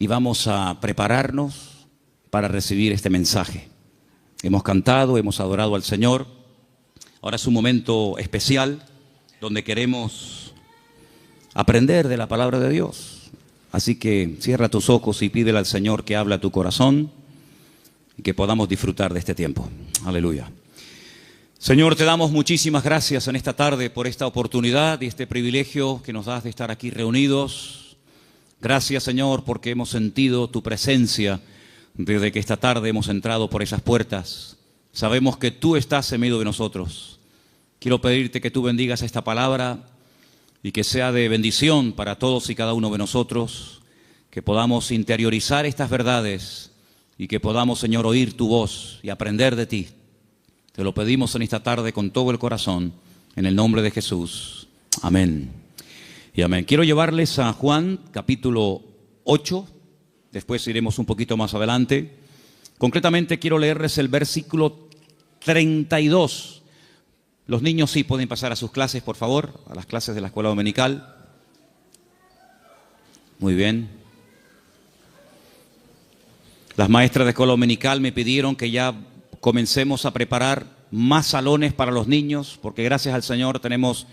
y vamos a prepararnos para recibir este mensaje. Hemos cantado, hemos adorado al Señor. Ahora es un momento especial donde queremos aprender de la palabra de Dios. Así que cierra tus ojos y pídele al Señor que hable a tu corazón y que podamos disfrutar de este tiempo. Aleluya. Señor, te damos muchísimas gracias en esta tarde por esta oportunidad y este privilegio que nos das de estar aquí reunidos. Gracias, Señor, porque hemos sentido tu presencia desde que esta tarde hemos entrado por esas puertas. Sabemos que tú estás en medio de nosotros. Quiero pedirte que tú bendigas esta palabra y que sea de bendición para todos y cada uno de nosotros, que podamos interiorizar estas verdades y que podamos, Señor, oír tu voz y aprender de ti. Te lo pedimos en esta tarde con todo el corazón, en el nombre de Jesús. Amén y amén. Quiero llevarles a Juan, capítulo 8. Después iremos un poquito más adelante. Concretamente quiero leerles el versículo 32. Los niños sí pueden pasar a sus clases, por favor, a las clases de la escuela dominical. Muy bien. Las maestras de escuela dominical me pidieron que ya comencemos a preparar más salones para los niños, porque gracias al Señor tenemos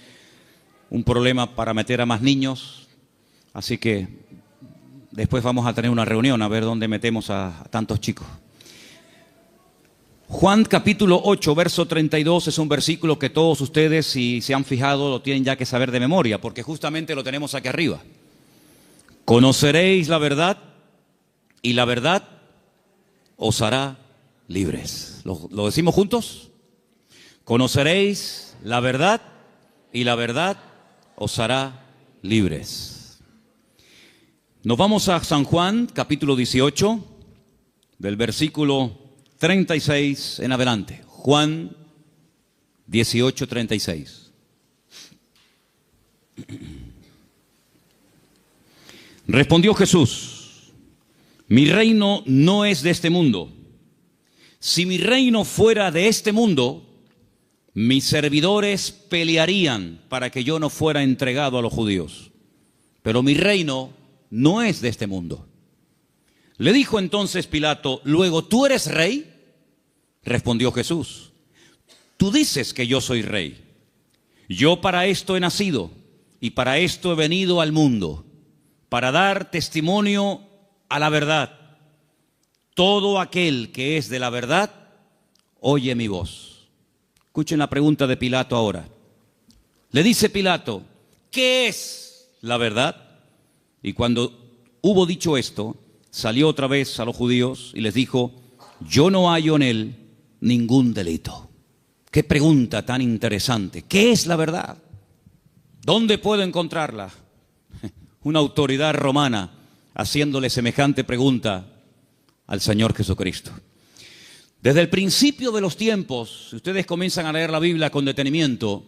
un problema para meter a más niños. Así que después vamos a tener una reunión a ver dónde metemos a tantos chicos. Juan capítulo 8, verso 32 es un versículo que todos ustedes, si se han fijado, lo tienen ya que saber de memoria, porque justamente lo tenemos aquí arriba. Conoceréis la verdad y la verdad os hará libres. ¿Lo decimos juntos? Conoceréis la verdad y la verdad os hará libres. Nos vamos a San Juan, capítulo 18, del versículo 36 en adelante. Juan 18, 36. Respondió Jesús: mi reino no es de este mundo. Si mi reino fuera de este mundo, mis servidores pelearían para que yo no fuera entregado a los judíos. Pero mi reino no es de este mundo. Le dijo entonces Pilato: ¿luego tú eres rey? Respondió Jesús: tú dices que yo soy rey. Yo para esto he nacido y para esto he venido al mundo, para dar testimonio a la verdad. Todo aquel que es de la verdad, oye mi voz. Escuchen la pregunta de Pilato ahora. Le dice Pilato: ¿qué es la verdad? Y cuando hubo dicho esto, salió otra vez a los judíos y les dijo: yo no hallo en él ningún delito. Qué pregunta tan interesante. ¿Qué es la verdad? ¿Dónde puedo encontrarla? Una autoridad romana haciéndole semejante pregunta al Señor Jesucristo. Desde el principio de los tiempos, si ustedes comienzan a leer la Biblia con detenimiento,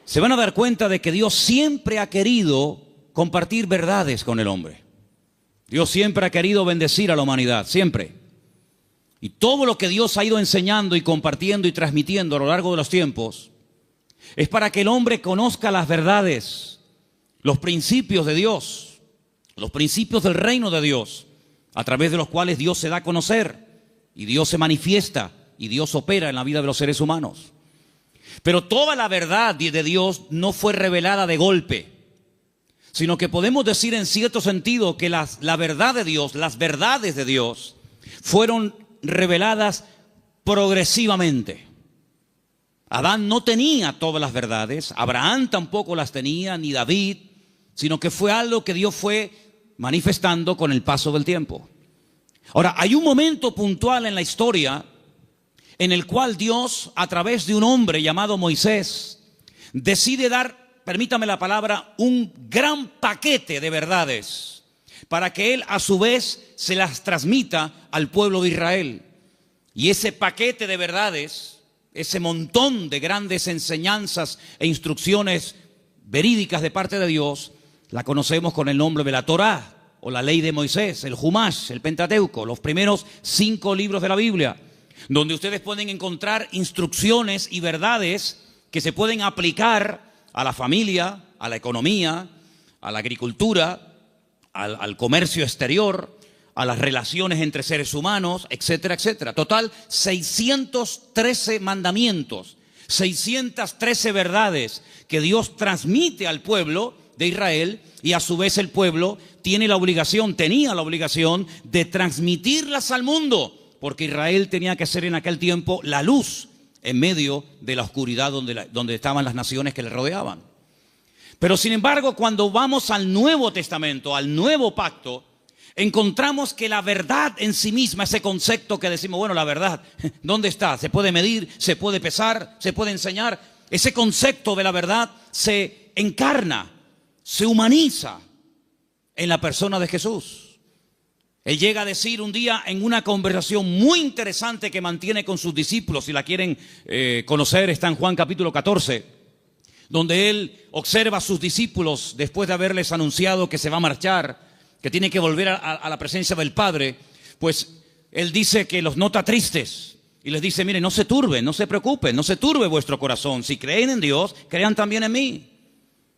se van a dar cuenta de que Dios siempre ha querido compartir verdades con el hombre. Dios siempre ha querido bendecir a la humanidad, siempre. Y todo lo que Dios ha ido enseñando y compartiendo y transmitiendo a lo largo de los tiempos es para que el hombre conozca las verdades, los principios de Dios, los principios del reino de Dios, a través de los cuales Dios se da a conocer y Dios se manifiesta y Dios opera en la vida de los seres humanos. Pero toda la verdad de Dios no fue revelada de golpe, sino que podemos decir en cierto sentido que la verdad de Dios, las verdades de Dios, fueron reveladas progresivamente. Adán no tenía todas las verdades, Abraham tampoco las tenía, ni David, sino que fue algo que Dios fue manifestando con el paso del tiempo. Ahora, hay un momento puntual en la historia en el cual Dios, a través de un hombre llamado Moisés, decide dar, permítame la palabra, un gran paquete de verdades para que él a su vez se las transmita al pueblo de Israel. Y ese paquete de verdades, ese montón de grandes enseñanzas e instrucciones verídicas de parte de Dios, la conocemos con el nombre de la Torá, o la ley de Moisés, el Jumash, el Pentateuco, los primeros 5 libros de la Biblia, donde ustedes pueden encontrar instrucciones y verdades que se pueden aplicar a la familia, a la economía, a la agricultura, al comercio exterior, a las relaciones entre seres humanos, etcétera, etcétera. Total, 613 mandamientos, 613 verdades que Dios transmite al pueblo de Israel, y a su vez el pueblo tenía la obligación de transmitirlas al mundo, porque Israel tenía que ser en aquel tiempo la luz en medio de la oscuridad donde estaban las naciones que le rodeaban. Pero sin embargo, cuando vamos al Nuevo Testamento, al Nuevo Pacto, encontramos que la verdad en sí misma, ese concepto que decimos, bueno, la verdad, ¿dónde está? ¿Se puede medir? ¿Se puede pesar? ¿Se puede enseñar? Ese concepto de la verdad se encarna, se humaniza en la persona de Jesús. Él llega a decir un día en una conversación muy interesante que mantiene con sus discípulos, si la quieren conocer, está en Juan capítulo 14, donde él observa a sus discípulos después de haberles anunciado que se va a marchar, que tiene que volver a la presencia del Padre. Pues él dice que los nota tristes y les dice, miren, no se turben, no se preocupen, no se turbe vuestro corazón. Si creen en Dios, crean también en mí.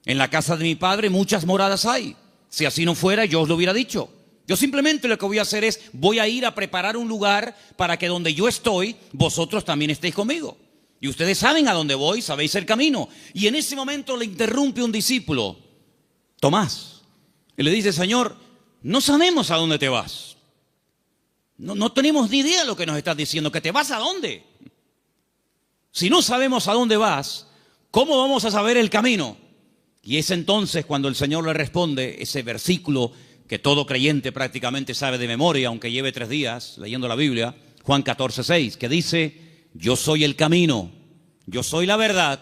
En la casa de mi Padre muchas moradas hay. Si así no fuera, yo os lo hubiera dicho. Yo simplemente lo que voy a hacer es, voy a ir a preparar un lugar para que donde yo estoy, vosotros también estéis conmigo. Y ustedes saben a dónde voy, sabéis el camino. Y en ese momento le interrumpe un discípulo, Tomás, y le dice, Señor, no sabemos a dónde te vas. No tenemos ni idea de lo que nos estás diciendo. ¿Que te vas a dónde? Si no sabemos a dónde vas, ¿cómo vamos a saber el camino? Y es entonces cuando el Señor le responde ese versículo que todo creyente prácticamente sabe de memoria, aunque lleve 3 días leyendo la Biblia, Juan 14:6, que dice, yo soy el camino, yo soy la verdad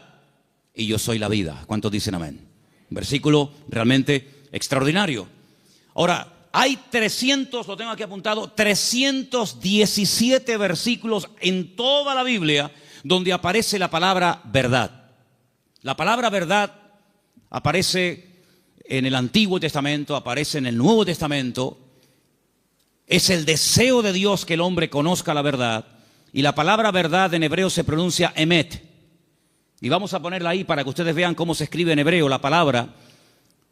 y yo soy la vida. ¿Cuántos dicen amén? Un versículo realmente extraordinario. Ahora, hay 300, lo tengo aquí apuntado, 317 versículos en toda la Biblia donde aparece la palabra verdad. La palabra verdad aparece en el Antiguo Testamento, aparece en el Nuevo Testamento. Es el deseo de Dios que el hombre conozca la verdad. Y la palabra verdad en hebreo se pronuncia emet. Y vamos a ponerla ahí para que ustedes vean cómo se escribe en hebreo la palabra,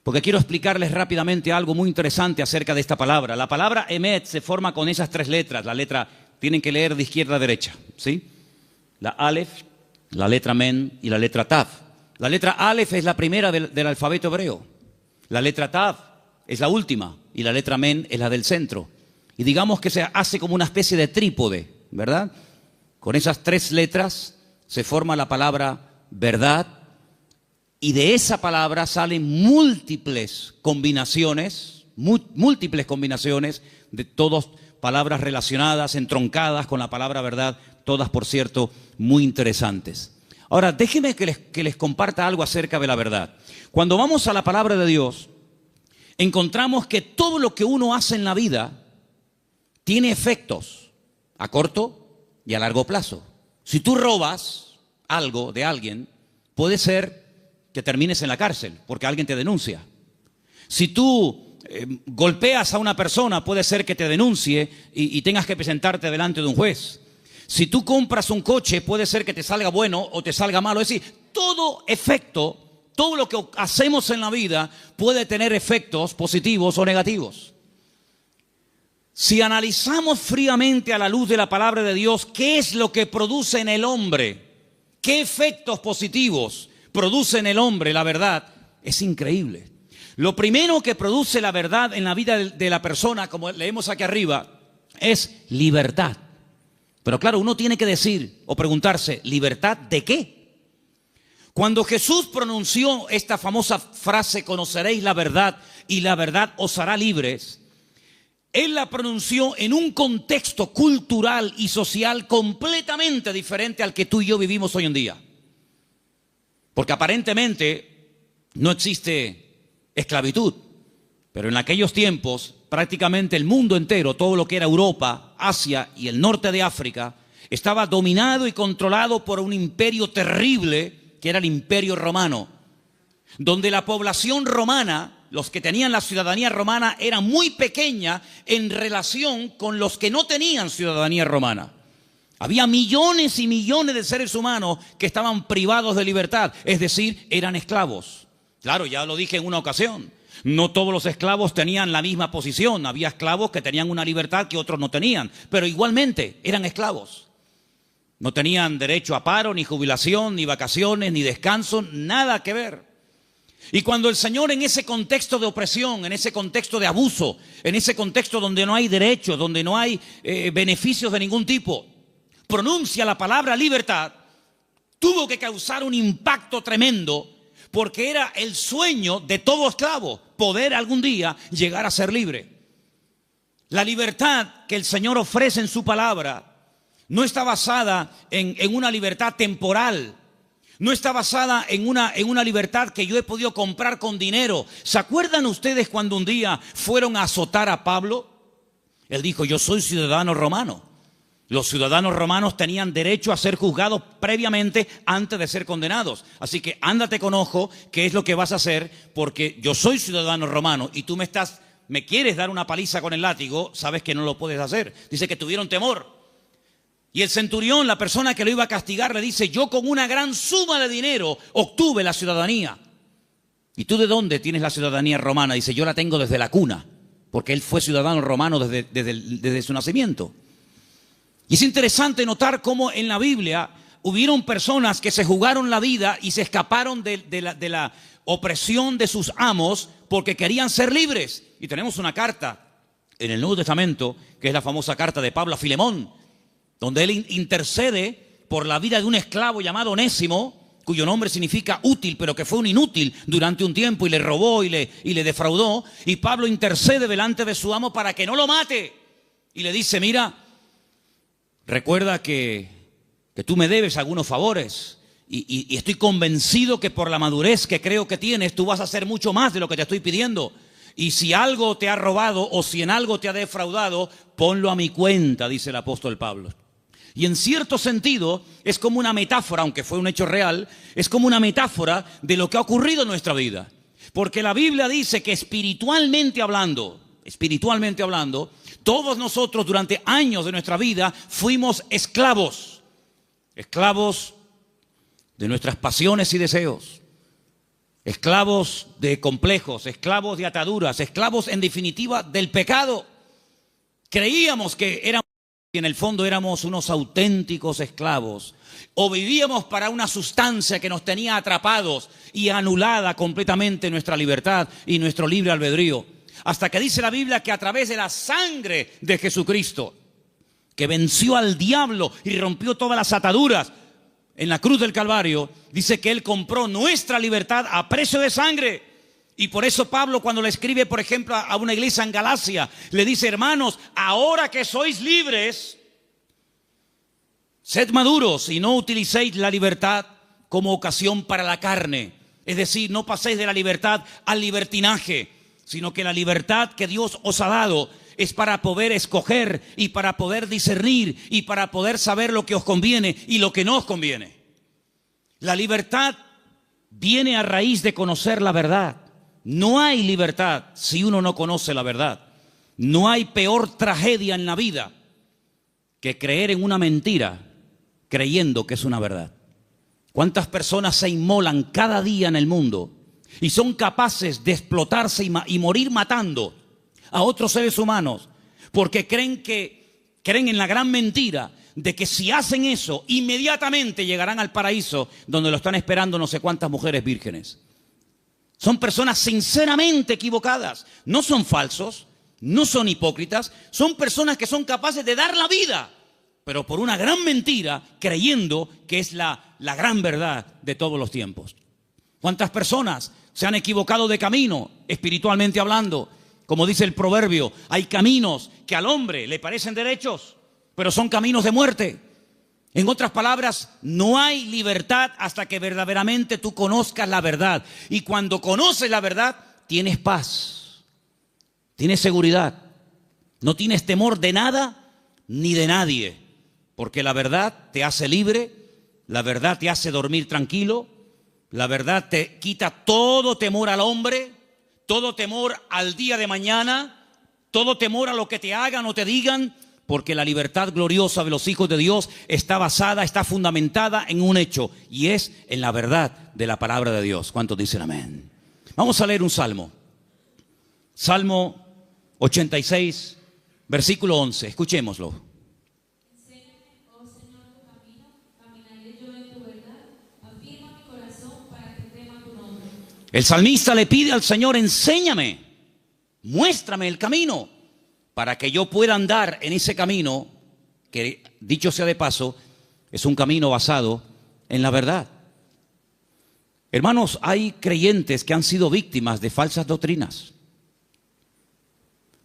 porque quiero explicarles rápidamente algo muy interesante acerca de esta palabra. La palabra emet se forma con esas 3 letras. La letra, tienen que leer de izquierda a derecha, ¿sí? La alef, la letra men y la letra tav. La letra alef es la primera del alfabeto hebreo. La letra tav es la última y la letra men es la del centro. Y digamos que se hace como una especie de trípode, ¿verdad? Con esas 3 letras se forma la palabra verdad, y de esa palabra salen múltiples combinaciones de todas palabras relacionadas, entroncadas con la palabra verdad, todas, por cierto, muy interesantes. Ahora, déjenme que les comparta algo acerca de la verdad. Cuando vamos a la palabra de Dios, encontramos que todo lo que uno hace en la vida tiene efectos a corto y a largo plazo. Si tú robas algo de alguien, puede ser que termines en la cárcel porque alguien te denuncia. Si tú golpeas a una persona, puede ser que te denuncie y tengas que presentarte delante de un juez. Si tú compras un coche, puede ser que te salga bueno o te salga malo. Es decir, todo efecto, todo lo que hacemos en la vida puede tener efectos positivos o negativos. Si analizamos fríamente a la luz de la palabra de Dios, ¿qué es lo que produce en el hombre? ¿Qué efectos positivos produce en el hombre la verdad? Es increíble. Lo primero que produce la verdad en la vida de la persona, como leemos aquí arriba, es libertad. Pero claro, uno tiene que decir o preguntarse, ¿libertad de qué? Cuando Jesús pronunció esta famosa frase, conoceréis la verdad y la verdad os hará libres, Él la pronunció en un contexto cultural y social completamente diferente al que tú y yo vivimos hoy en día. Porque aparentemente no existe esclavitud, pero en aquellos tiempos prácticamente el mundo entero, todo lo que era Europa, Asia y el norte de África, estaba dominado y controlado por un imperio terrible que era el Imperio Romano, donde la población romana, los que tenían la ciudadanía romana, era muy pequeña en relación con los que no tenían ciudadanía romana. Había millones y millones de seres humanos que estaban privados de libertad, es decir, eran esclavos. Claro, ya lo dije en una ocasión. No todos los esclavos tenían la misma posición. Había esclavos que tenían una libertad que otros no tenían, pero igualmente eran esclavos. No tenían derecho a paro, ni jubilación, ni vacaciones, ni descanso, nada que ver. Y cuando el Señor, en ese contexto de opresión, en ese contexto de abuso, en ese contexto donde no hay derechos, donde no hay beneficios de ningún tipo, pronuncia la palabra libertad, tuvo que causar un impacto tremendo, porque era el sueño de todo esclavo, poder algún día llegar a ser libre. La libertad que el Señor ofrece en su palabra no está basada en una libertad temporal. No está basada en una libertad que yo he podido comprar con dinero. ¿Se acuerdan ustedes cuando un día fueron a azotar a Pablo? Él dijo: yo soy ciudadano romano. Los ciudadanos romanos tenían derecho a ser juzgados previamente antes de ser condenados. Así que ándate con ojo qué es lo que vas a hacer, porque yo soy ciudadano romano y tú me quieres dar una paliza con el látigo, sabes que no lo puedes hacer. Dice que tuvieron temor. Y el centurión, la persona que lo iba a castigar, le dice: yo con una gran suma de dinero obtuve la ciudadanía. ¿Y tú de dónde tienes la ciudadanía romana? Dice: yo la tengo desde la cuna, porque él fue ciudadano romano desde su nacimiento. Y es interesante notar cómo en la Biblia hubieron personas que se jugaron la vida y se escaparon de la opresión de sus amos porque querían ser libres. Y tenemos una carta en el Nuevo Testamento, que es la famosa carta de Pablo a Filemón, donde él intercede por la vida de un esclavo llamado Onésimo, cuyo nombre significa útil, pero que fue un inútil durante un tiempo y le robó y le defraudó. Y Pablo intercede delante de su amo para que no lo mate. Y le dice: mira, recuerda que tú me debes algunos favores y estoy convencido que por la madurez que creo que tienes, tú vas a hacer mucho más de lo que te estoy pidiendo. Y si algo te ha robado o si en algo te ha defraudado, ponlo a mi cuenta, dice el apóstol Pablo. Y en cierto sentido es como una metáfora, aunque fue un hecho real, es como una metáfora de lo que ha ocurrido en nuestra vida. Porque la Biblia dice que espiritualmente hablando, todos nosotros durante años de nuestra vida fuimos esclavos. Esclavos de nuestras pasiones y deseos. Esclavos de complejos, esclavos de ataduras, esclavos en definitiva del pecado. Creíamos que éramos, y en el fondo éramos unos auténticos esclavos. O vivíamos para una sustancia que nos tenía atrapados y anulada completamente nuestra libertad y nuestro libre albedrío. Hasta que dice la Biblia que a través de la sangre de Jesucristo, que venció al diablo y rompió todas las ataduras en la cruz del Calvario, dice que Él compró nuestra libertad a precio de sangre. Y por eso Pablo, cuando le escribe, por ejemplo, a una iglesia en Galacia, le dice: hermanos, ahora que sois libres, sed maduros y no utilicéis la libertad como ocasión para la carne. Es decir, no paséis de la libertad al libertinaje, sino que la libertad que Dios os ha dado es para poder escoger y para poder discernir y para poder saber lo que os conviene y lo que no os conviene. La libertad viene a raíz de conocer la verdad. No hay libertad si uno no conoce la verdad. No hay peor tragedia en la vida que creer en una mentira creyendo que es una verdad. ¿Cuántas personas se inmolan cada día en el mundo y son capaces de explotarse y morir matando a otros seres humanos porque creen en la gran mentira de que si hacen eso inmediatamente llegarán al paraíso donde lo están esperando no sé cuántas mujeres vírgenes? Son personas sinceramente equivocadas. No son falsos, no son hipócritas, son personas que son capaces de dar la vida, pero por una gran mentira, creyendo que es la gran verdad de todos los tiempos. ¿Cuántas personas se han equivocado de camino, espiritualmente hablando? Como dice el proverbio, hay caminos que al hombre le parecen derechos, pero son caminos de muerte. En otras palabras, no hay libertad hasta que verdaderamente tú conozcas la verdad. Y cuando conoces la verdad, tienes paz, tienes seguridad, no tienes temor de nada ni de nadie, porque la verdad te hace libre, la verdad te hace dormir tranquilo, la verdad te quita todo temor al hombre, todo temor al día de mañana, todo temor a lo que te hagan o te digan, porque la libertad gloriosa de los hijos de Dios está basada, está fundamentada en un hecho, y es en la verdad de la palabra de Dios. ¿Cuántos dicen amén? Vamos a leer un salmo. Salmo 86, versículo 11. Escuchémoslo. Enséñame, oh Señor, tu camino, caminaré yo en tu verdad. Afirma mi corazón para que tema tu nombre. El salmista le pide al Señor, enséñame, muéstrame el camino, para que yo pueda andar en ese camino, que dicho sea de paso, es un camino basado en la verdad. Hermanos, hay creyentes que han sido víctimas de falsas doctrinas.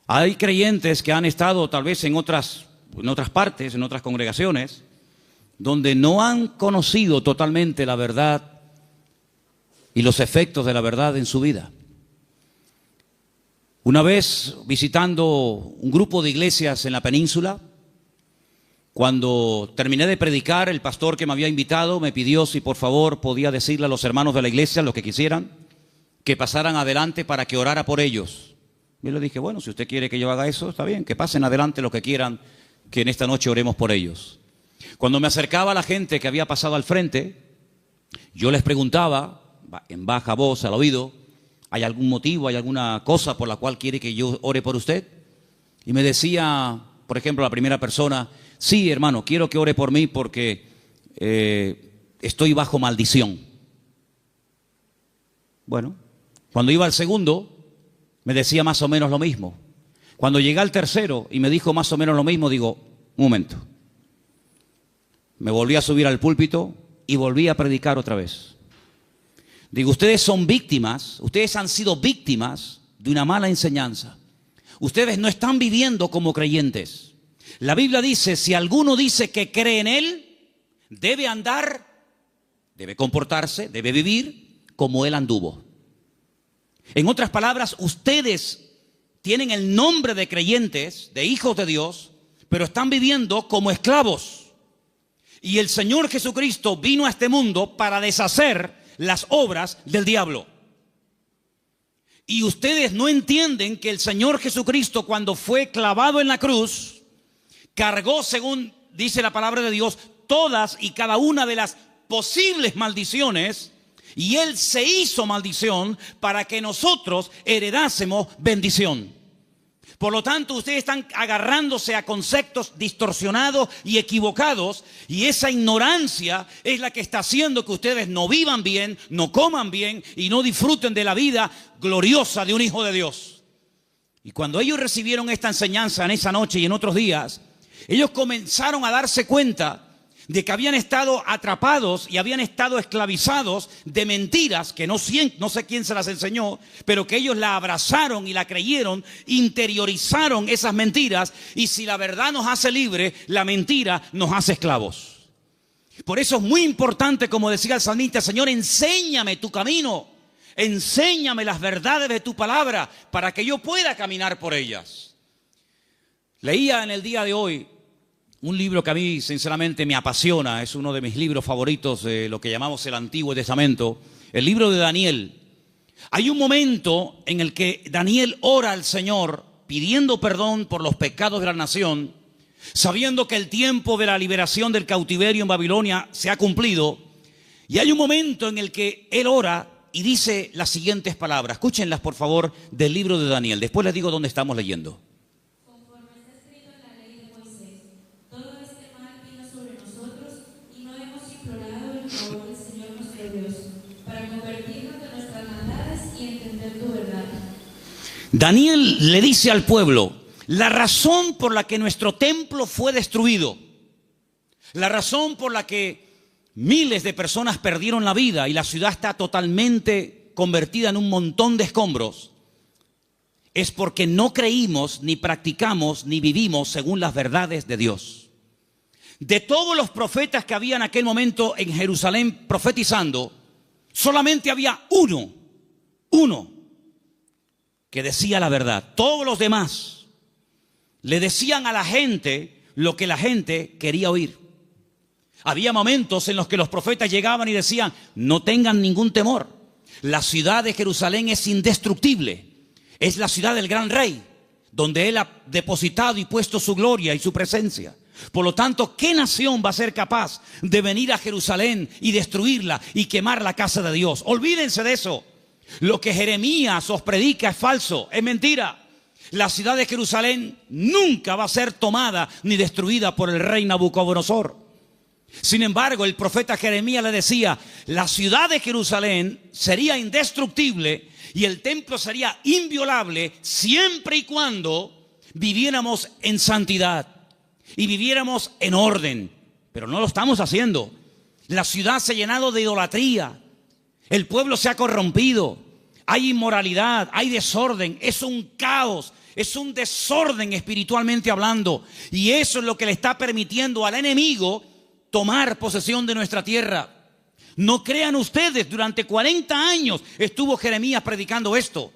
Hay creyentes que han estado tal vez en otras partes, en otras congregaciones, donde no han conocido totalmente la verdad y los efectos de la verdad en su vida. Una vez visitando un grupo de iglesias en la península, cuando terminé de predicar, el pastor que me había invitado me pidió si por favor podía decirle a los hermanos de la iglesia, los que quisieran, que pasaran adelante para que orara por ellos. Yo le dije, bueno, si usted quiere que yo haga eso, está bien, que pasen adelante los que quieran, que en esta noche oremos por ellos. Cuando me acercaba a la gente que había pasado al frente, yo les preguntaba, en baja voz al oído, ¿hay algún motivo, hay alguna cosa por la cual quiere que yo ore por usted? Y me decía, por ejemplo, la primera persona, sí, hermano, quiero que ore por mí porque estoy bajo maldición. Bueno, cuando iba al segundo, me decía más o menos lo mismo. Cuando llegué al tercero y me dijo más o menos lo mismo, digo, un momento. Me volví a subir al púlpito y volví a predicar otra vez. Digo, ustedes son víctimas, ustedes han sido víctimas de una mala enseñanza. Ustedes no están viviendo como creyentes. La Biblia dice, si alguno dice que cree en Él, debe andar, debe comportarse, debe vivir como Él anduvo. En otras palabras, ustedes tienen el nombre de creyentes, de hijos de Dios, pero están viviendo como esclavos. Y el Señor Jesucristo vino a este mundo para deshacer las obras del diablo. Y ustedes no entienden que el Señor Jesucristo, cuando fue clavado en la cruz, cargó, según dice la palabra de Dios, todas y cada una de las posibles maldiciones, y Él se hizo maldición para que nosotros heredásemos bendición. Por lo tanto, ustedes están agarrándose a conceptos distorsionados y equivocados, y esa ignorancia es la que está haciendo que ustedes no vivan bien, no coman bien y no disfruten de la vida gloriosa de un hijo de Dios. Y cuando ellos recibieron esta enseñanza en esa noche y en otros días, ellos comenzaron a darse cuenta de que habían estado atrapados y habían estado esclavizados de mentiras que no sé quién se las enseñó, pero que ellos la abrazaron y la creyeron, interiorizaron esas mentiras, y si la verdad nos hace libres, la mentira nos hace esclavos. Por eso es muy importante, como decía el salmista, Señor, enséñame tu camino, enséñame las verdades de tu palabra para que yo pueda caminar por ellas. Leía en el día de hoy un libro que a mí sinceramente me apasiona, es uno de mis libros favoritos de lo que llamamos el Antiguo Testamento, el libro de Daniel. Hay un momento en el que Daniel ora al Señor pidiendo perdón por los pecados de la nación, sabiendo que el tiempo de la liberación del cautiverio en Babilonia se ha cumplido. Y hay un momento en el que él ora y dice las siguientes palabras. Escúchenlas, por favor, del libro de Daniel. Después les digo dónde estamos leyendo. Daniel le dice al pueblo, la razón por la que nuestro templo fue destruido, la razón por la que miles de personas perdieron la vida y la ciudad está totalmente convertida en un montón de escombros, es porque no creímos, ni practicamos, ni vivimos según las verdades de Dios. De todos los profetas que había en aquel momento en Jerusalén profetizando, solamente había uno que decía la verdad. Todos los demás le decían a la gente lo que la gente quería oír. Había momentos en los que los profetas llegaban y decían, no tengan ningún temor. La ciudad de Jerusalén es indestructible. Es la ciudad del gran rey, donde Él ha depositado y puesto su gloria y su presencia. Por lo tanto, ¿qué nación va a ser capaz de venir a Jerusalén y destruirla y quemar la casa de Dios? Olvídense de eso. Lo que Jeremías os predica es falso, es mentira. La ciudad de Jerusalén nunca va a ser tomada ni destruida por el rey Nabucodonosor. Sin embargo, el profeta Jeremías le decía, la ciudad de Jerusalén sería indestructible y el templo sería inviolable siempre y cuando viviéramos en santidad y viviéramos en orden. Pero no lo estamos haciendo. La ciudad se ha llenado de idolatría. El pueblo se ha corrompido. Hay inmoralidad, hay desorden. Es un caos, es un desorden espiritualmente hablando. Y eso es lo que le está permitiendo al enemigo tomar posesión de nuestra tierra. No crean ustedes, durante 40 años estuvo Jeremías predicando esto.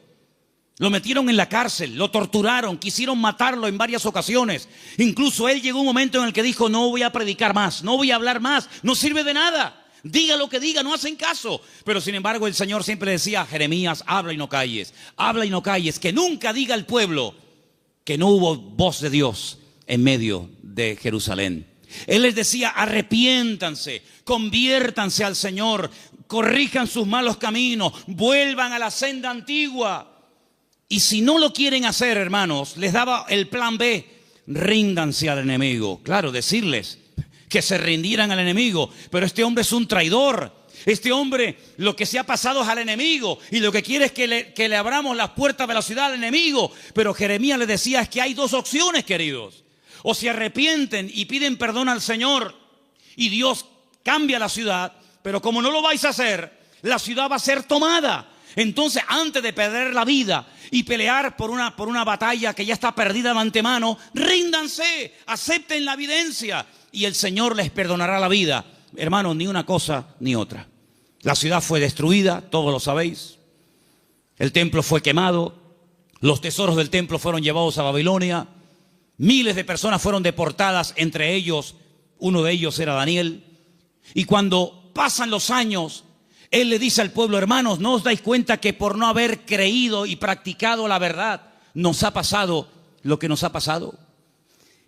Lo metieron en la cárcel, lo torturaron, quisieron matarlo en varias ocasiones. Incluso él llegó un momento en el que dijo, no voy a predicar más, no voy a hablar más, no sirve de nada. Diga lo que diga, no hacen caso. Pero sin embargo el Señor siempre decía, Jeremías, habla y no calles, habla y no calles. Que nunca diga el pueblo que no hubo voz de Dios en medio de Jerusalén. Él les decía, arrepiéntanse, conviértanse al Señor, corrijan sus malos caminos, vuelvan a la senda antigua. Y si no lo quieren hacer, hermanos, les daba el plan B, ríndanse al enemigo. Claro, decirles que se rindieran al enemigo, pero este hombre es un traidor. Este hombre lo que se ha pasado es al enemigo y lo que quiere es que le abramos las puertas de la ciudad al enemigo. Pero Jeremías les decía, es que hay dos opciones, queridos. O se arrepienten y piden perdón al Señor y Dios cambia la ciudad, pero como no lo vais a hacer, la ciudad va a ser tomada. Entonces, antes de perder la vida y pelear por una batalla que ya está perdida de antemano, ríndanse, acepten la evidencia y el Señor les perdonará la vida. Hermanos, ni una cosa ni otra. La ciudad fue destruida, todos lo sabéis. El templo fue quemado, los tesoros del templo fueron llevados a Babilonia. Miles de personas fueron deportadas, entre ellos, uno de ellos era Daniel. Y cuando pasan los años, él le dice al pueblo, hermanos, ¿no os dais cuenta que por no haber creído y practicado la verdad, nos ha pasado lo que nos ha pasado?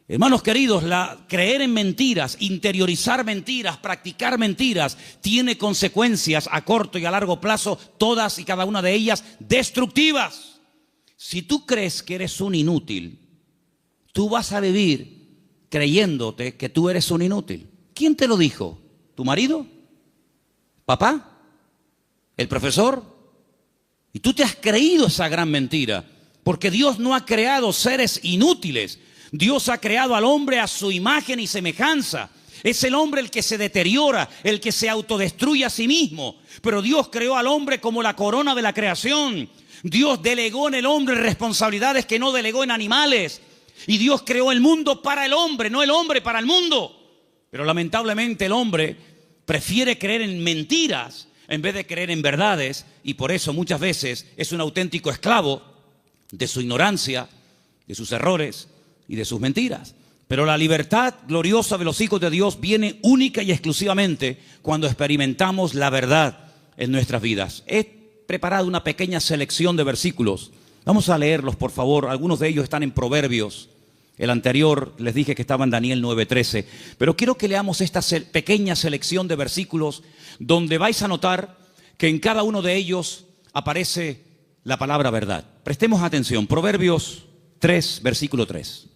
Hermanos queridos, creer en mentiras, interiorizar mentiras, practicar mentiras, tiene consecuencias a corto y a largo plazo, todas y cada una de ellas destructivas. Si tú crees que eres un inútil, tú vas a vivir creyéndote que tú eres un inútil. ¿Quién te lo dijo? ¿Tu marido? ¿Papá? ¿El profesor? Y tú te has creído esa gran mentira, porque Dios no ha creado seres inútiles. Dios ha creado al hombre a su imagen y semejanza. Es el hombre el que se deteriora, el que se autodestruye a sí mismo. Pero Dios creó al hombre como la corona de la creación. Dios delegó en el hombre responsabilidades que no delegó en animales. Y Dios creó el mundo para el hombre, no el hombre para el mundo. Pero lamentablemente el hombre prefiere creer en mentiras en vez de creer en verdades. Y por eso muchas veces es un auténtico esclavo de su ignorancia, de sus errores y de sus mentiras. Pero la libertad gloriosa de los hijos de Dios viene única y exclusivamente cuando experimentamos la verdad en nuestras vidas. He preparado una pequeña selección de versículos. Vamos a leerlos, por favor. Algunos de ellos están en Proverbios. El anterior les dije que estaba en Daniel 9:13. Pero quiero que leamos esta pequeña selección de versículos donde vais a notar que en cada uno de ellos aparece la palabra verdad. Prestemos atención. Proverbios 3, versículo 3.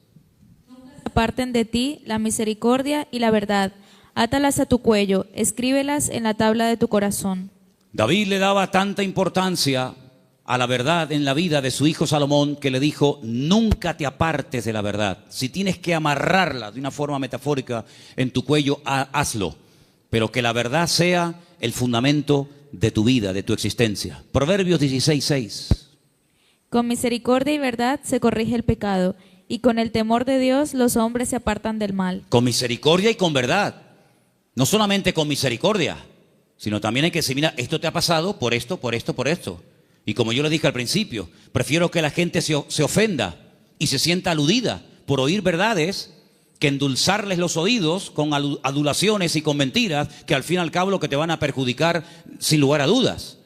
Aparten de ti la misericordia y la verdad. Átalas a tu cuello, escríbelas en la tabla de tu corazón. David le daba tanta importancia a la verdad en la vida de su hijo Salomón que le dijo, nunca te apartes de la verdad. Si tienes que amarrarla de una forma metafórica en tu cuello, hazlo. Pero que la verdad sea el fundamento de tu vida, de tu existencia. Proverbios 16:6. Con misericordia y verdad se corrige el pecado, y con el temor de Dios los hombres se apartan del mal. Con misericordia y con verdad. No solamente con misericordia, sino también hay que decir, mira, esto te ha pasado por esto, por esto, por esto. Y como yo le dije al principio, prefiero que la gente se ofenda y se sienta aludida por oír verdades que endulzarles los oídos con adulaciones y con mentiras que al fin y al cabo lo que te van a perjudicar sin lugar a dudas.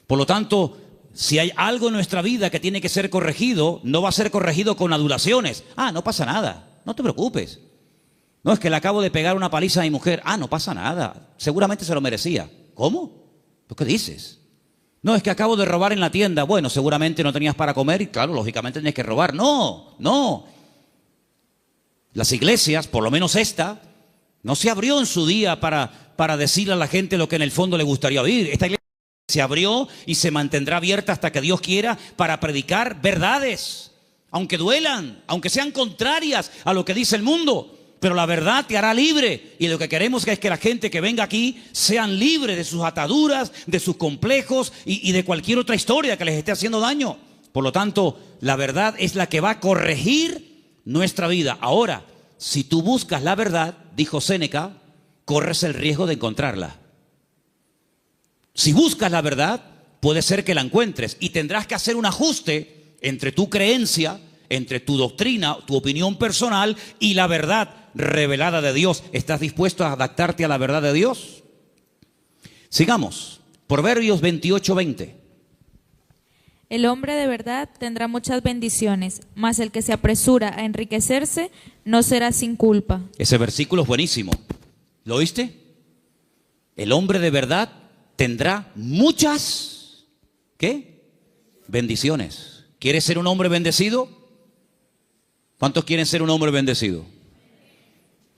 Por lo tanto, si hay algo en nuestra vida que tiene que ser corregido, no va a ser corregido con adulaciones. No pasa nada, no te preocupes. No, es que le acabo de pegar una paliza a mi mujer. No pasa nada, seguramente se lo merecía. ¿Cómo? ¿Tú qué dices? No, es que acabo de robar en la tienda. Bueno, seguramente no tenías para comer y claro, lógicamente tenías que robar. No, no. Las iglesias, por lo menos esta, no se abrió en su día para decirle a la gente lo que en el fondo le gustaría oír. Esta iglesia se abrió y se mantendrá abierta hasta que Dios quiera para predicar verdades, aunque duelan, aunque sean contrarias a lo que dice el mundo. Pero la verdad te hará libre y lo que queremos es que la gente que venga aquí sean libres de sus ataduras, de sus complejos y de cualquier otra historia que les esté haciendo daño. Por lo tanto, la verdad es la que va a corregir nuestra vida. Ahora, si tú buscas la verdad, dijo Séneca, corres el riesgo de encontrarla. Si buscas la verdad, puede ser que la encuentres y tendrás que hacer un ajuste entre tu creencia, entre tu doctrina, tu opinión personal y la verdad revelada de Dios. ¿Estás dispuesto a adaptarte a la verdad de Dios? Sigamos. Proverbios 28:20. El hombre de verdad tendrá muchas bendiciones, mas el que se apresura a enriquecerse no será sin culpa. Ese versículo es buenísimo. ¿Lo oíste? El hombre de verdad tendrá muchas, ¿qué? Bendiciones. ¿Quieres ser un hombre bendecido? ¿Cuántos quieren ser un hombre bendecido?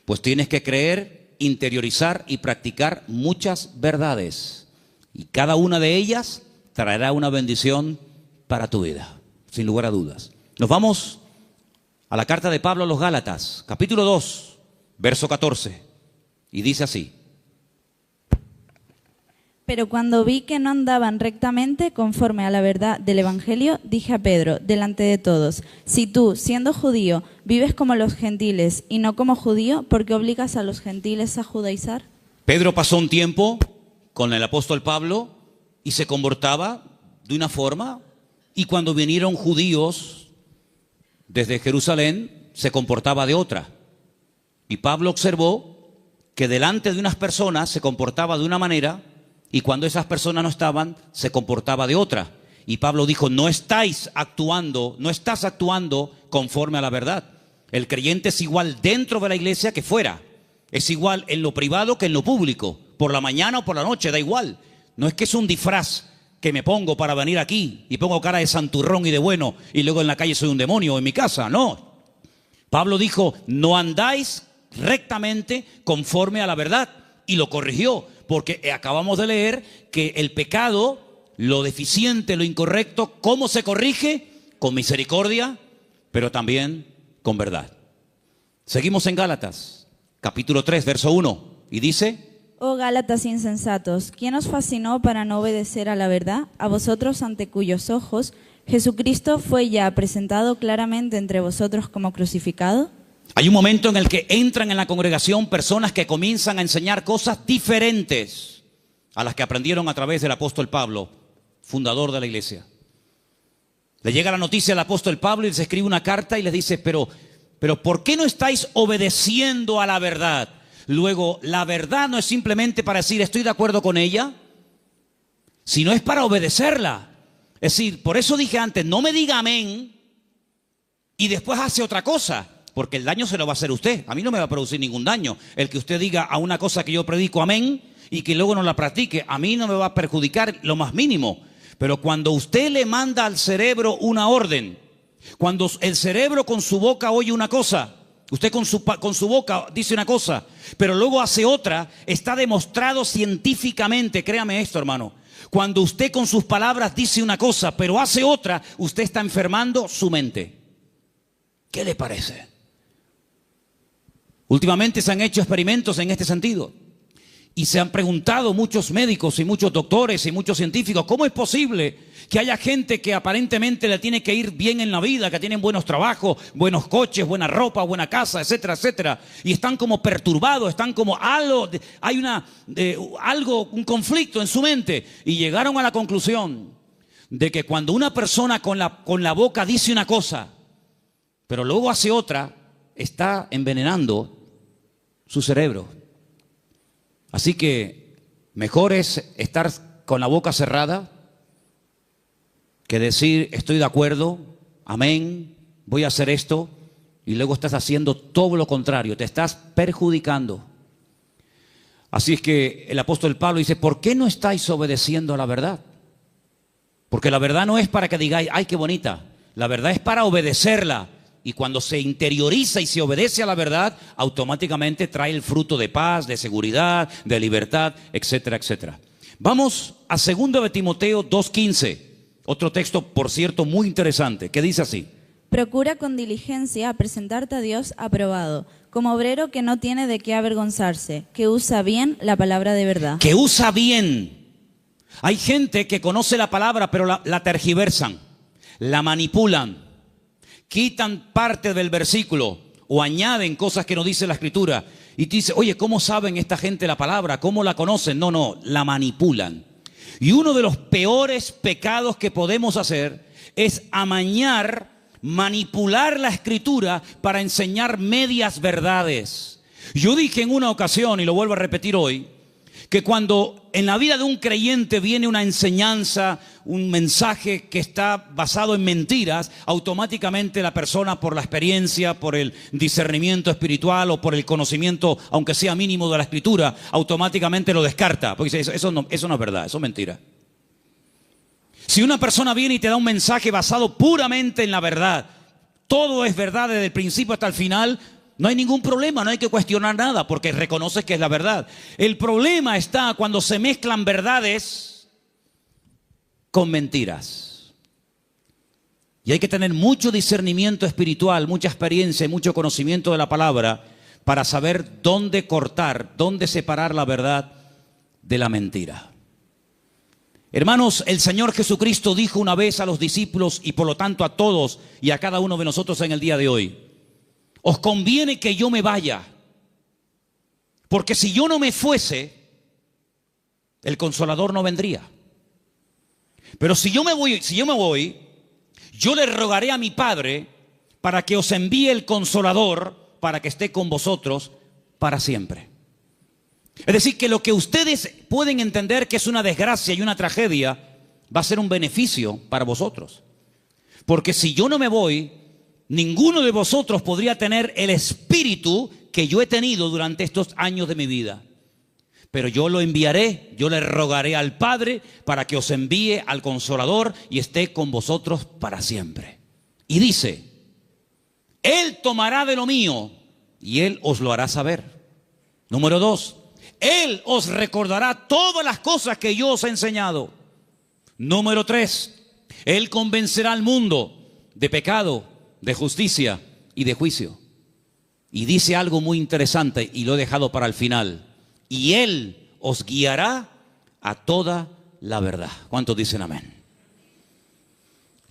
Pues tienes que creer, interiorizar y practicar muchas verdades. Y cada una de ellas traerá una bendición para tu vida, sin lugar a dudas. Nos vamos a la carta de Pablo a los Gálatas, capítulo 2, verso 14. Y dice así. Pero cuando vi que no andaban rectamente conforme a la verdad del Evangelio, dije a Pedro, delante de todos, si tú, siendo judío, vives como los gentiles y no como judío, ¿por qué obligas a los gentiles a judaizar? Pedro pasó un tiempo con el apóstol Pablo y se comportaba de una forma, y cuando vinieron judíos desde Jerusalén, se comportaba de otra. Y Pablo observó que delante de unas personas se comportaba de una manera, y cuando esas personas no estaban, se comportaba de otra. Y Pablo dijo, no estás actuando conforme a la verdad. El creyente es igual dentro de la iglesia que fuera. Es igual en lo privado que en lo público. Por la mañana o por la noche, da igual. No es que es un disfraz que me pongo para venir aquí y pongo cara de santurrón y de bueno y luego en la calle soy un demonio o en mi casa. No. Pablo dijo, no andáis rectamente conforme a la verdad. Y lo corrigió. Porque acabamos de leer que el pecado, lo deficiente, lo incorrecto, ¿cómo se corrige? Con misericordia, pero también con verdad. Seguimos en Gálatas, capítulo 3, verso 1, y dice: Oh Gálatas insensatos, ¿quién os fascinó para no obedecer a la verdad? A vosotros ante cuyos ojos Jesucristo fue ya presentado claramente entre vosotros como crucificado. Hay un momento en el que entran en la congregación personas que comienzan a enseñar cosas diferentes a las que aprendieron a través del apóstol Pablo, fundador de la iglesia. Le llega la noticia al apóstol Pablo y les escribe una carta y les dice, pero ¿por qué no estáis obedeciendo a la verdad? Luego, la verdad no es simplemente para decir estoy de acuerdo con ella, sino es para obedecerla. Es decir, por eso dije antes, no me diga amén y después hace otra cosa. Porque el daño se lo va a hacer usted. A mí no me va a producir ningún daño. El que usted diga a una cosa que yo predico amén y que luego no la practique, a mí no me va a perjudicar lo más mínimo. Pero cuando usted le manda al cerebro una orden, cuando el cerebro con su boca oye una cosa, usted con su boca dice una cosa, pero luego hace otra, está demostrado científicamente, créame esto, hermano. Cuando usted con sus palabras dice una cosa, pero hace otra, usted está enfermando su mente. ¿Qué le parece? Últimamente se han hecho experimentos en este sentido y se han preguntado muchos médicos y muchos doctores y muchos científicos, ¿cómo es posible que haya gente que aparentemente le tiene que ir bien en la vida, que tienen buenos trabajos, buenos coches, buena ropa, buena casa, etcétera, etcétera, y están como perturbados, están como hay un conflicto en su mente, y llegaron a la conclusión de que cuando una persona con la boca dice una cosa, pero luego hace otra, está envenenando su cerebro. Así que mejor es estar con la boca cerrada que decir estoy de acuerdo, amén, voy a hacer esto, y luego estás haciendo todo lo contrario, te estás perjudicando. Así es que el apóstol Pablo dice, ¿por qué no estáis obedeciendo a la verdad? Porque la verdad no es para que digáis, ay, qué bonita. La verdad es para obedecerla. Y cuando se interioriza y se obedece a la verdad, automáticamente trae el fruto de paz, de seguridad, de libertad, etcétera, etcétera. Vamos a 2 de Timoteo 2:15. Otro texto, por cierto, muy interesante, que dice así. Procura con diligencia presentarte a Dios aprobado, como obrero que no tiene de qué avergonzarse, que usa bien la palabra de verdad. Que usa bien. Hay gente que conoce la palabra, pero la tergiversan, la manipulan, quitan parte del versículo o añaden cosas que no dice la Escritura. Y te dice, oye, ¿cómo saben esta gente la palabra? ¿Cómo la conocen? No, la manipulan. Y uno de los peores pecados que podemos hacer es amañar, manipular la Escritura para enseñar medias verdades. Yo dije en una ocasión, y lo vuelvo a repetir hoy, que cuando en la vida de un creyente viene una enseñanza, un mensaje que está basado en mentiras, automáticamente la persona, por la experiencia, por el discernimiento espiritual o por el conocimiento, aunque sea mínimo, de la Escritura, automáticamente lo descarta, porque dice, eso no es verdad, eso es mentira. Si una persona viene y te da un mensaje basado puramente en la verdad, todo es verdad desde el principio hasta el final, no hay ningún problema, no hay que cuestionar nada, porque reconoces que es la verdad. El problema está cuando se mezclan verdades con mentiras. Y hay que tener mucho discernimiento espiritual, mucha experiencia y mucho conocimiento de la palabra para saber dónde cortar, dónde separar la verdad de la mentira. Hermanos, el Señor Jesucristo dijo una vez a los discípulos y por lo tanto a todos y a cada uno de nosotros en el día de hoy: os conviene que yo me vaya, porque si yo no me fuese, el Consolador no vendría. Pero si yo me voy, yo le rogaré a mi Padre para que os envíe el Consolador para que esté con vosotros para siempre. Es decir, que lo que ustedes pueden entender que es una desgracia y una tragedia, va a ser un beneficio para vosotros. Porque si yo no me voy, ninguno de vosotros podría tener el espíritu que yo he tenido durante estos años de mi vida. Pero yo lo enviaré, yo le rogaré al Padre para que os envíe al Consolador y esté con vosotros para siempre. Y dice, Él tomará de lo mío y Él os lo hará saber. Número 2, Él os recordará todas las cosas que yo os he enseñado. Número 3, Él convencerá al mundo de pecado, de justicia y de juicio. Y dice algo muy interesante y lo he dejado para el final. Y Él os guiará a toda la verdad. ¿Cuántos dicen amén?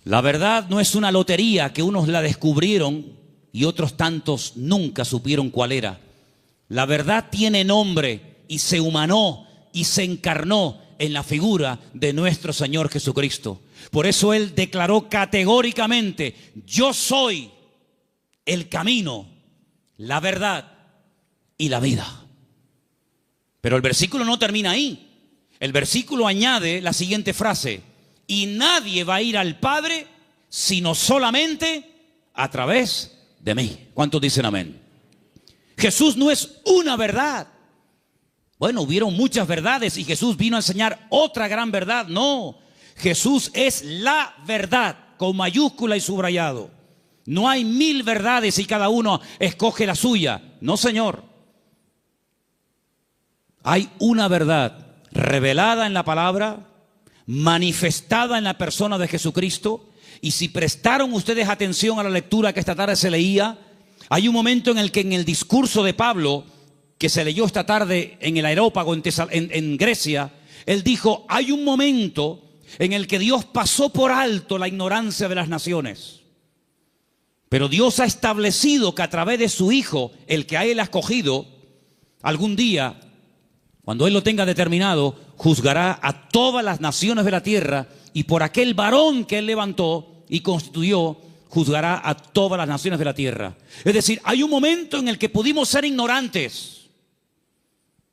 La verdad no es una lotería que unos la descubrieron y otros tantos nunca supieron cuál era. La verdad tiene nombre y se humanó y se encarnó en la figura de nuestro Señor Jesucristo. Por eso Él declaró categóricamente: yo soy el camino, la verdad y la vida. Pero el versículo no termina ahí. El versículo añade la siguiente frase: y nadie va a ir al Padre sino solamente a través de mí. ¿Cuántos dicen amén? Jesús no es una verdad. Bueno, hubieron muchas verdades y Jesús vino a enseñar otra gran verdad. No, Jesús es la verdad, con mayúscula y subrayado. No hay 1000 verdades y cada uno escoge la suya. No, Señor. Hay una verdad revelada en la palabra, manifestada en la persona de Jesucristo. Y si prestaron ustedes atención a la lectura que esta tarde se leía, hay un momento en el que en el discurso de Pablo, que se leyó esta tarde en el Areópago en Grecia, él dijo, hay un momento en el que Dios pasó por alto la ignorancia de las naciones. Pero Dios ha establecido que a través de su Hijo, el que a Él ha escogido, algún día, cuando Él lo tenga determinado, juzgará a todas las naciones de la tierra, y por aquel varón que Él levantó y constituyó, juzgará a todas las naciones de la tierra. Es decir, hay un momento en el que pudimos ser ignorantes,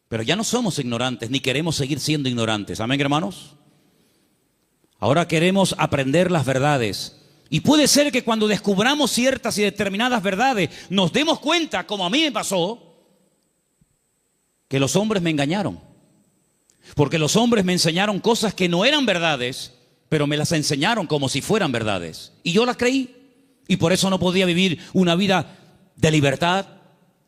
pero ya no somos ignorantes, ni queremos seguir siendo ignorantes. ¿Amén, hermanos? Ahora queremos aprender las verdades. Y puede ser que cuando descubramos ciertas y determinadas verdades, nos demos cuenta, como a mí me pasó, que los hombres me engañaron. Porque los hombres me enseñaron cosas que no eran verdades, pero me las enseñaron como si fueran verdades. Y yo las creí. Y por eso no podía vivir una vida de libertad,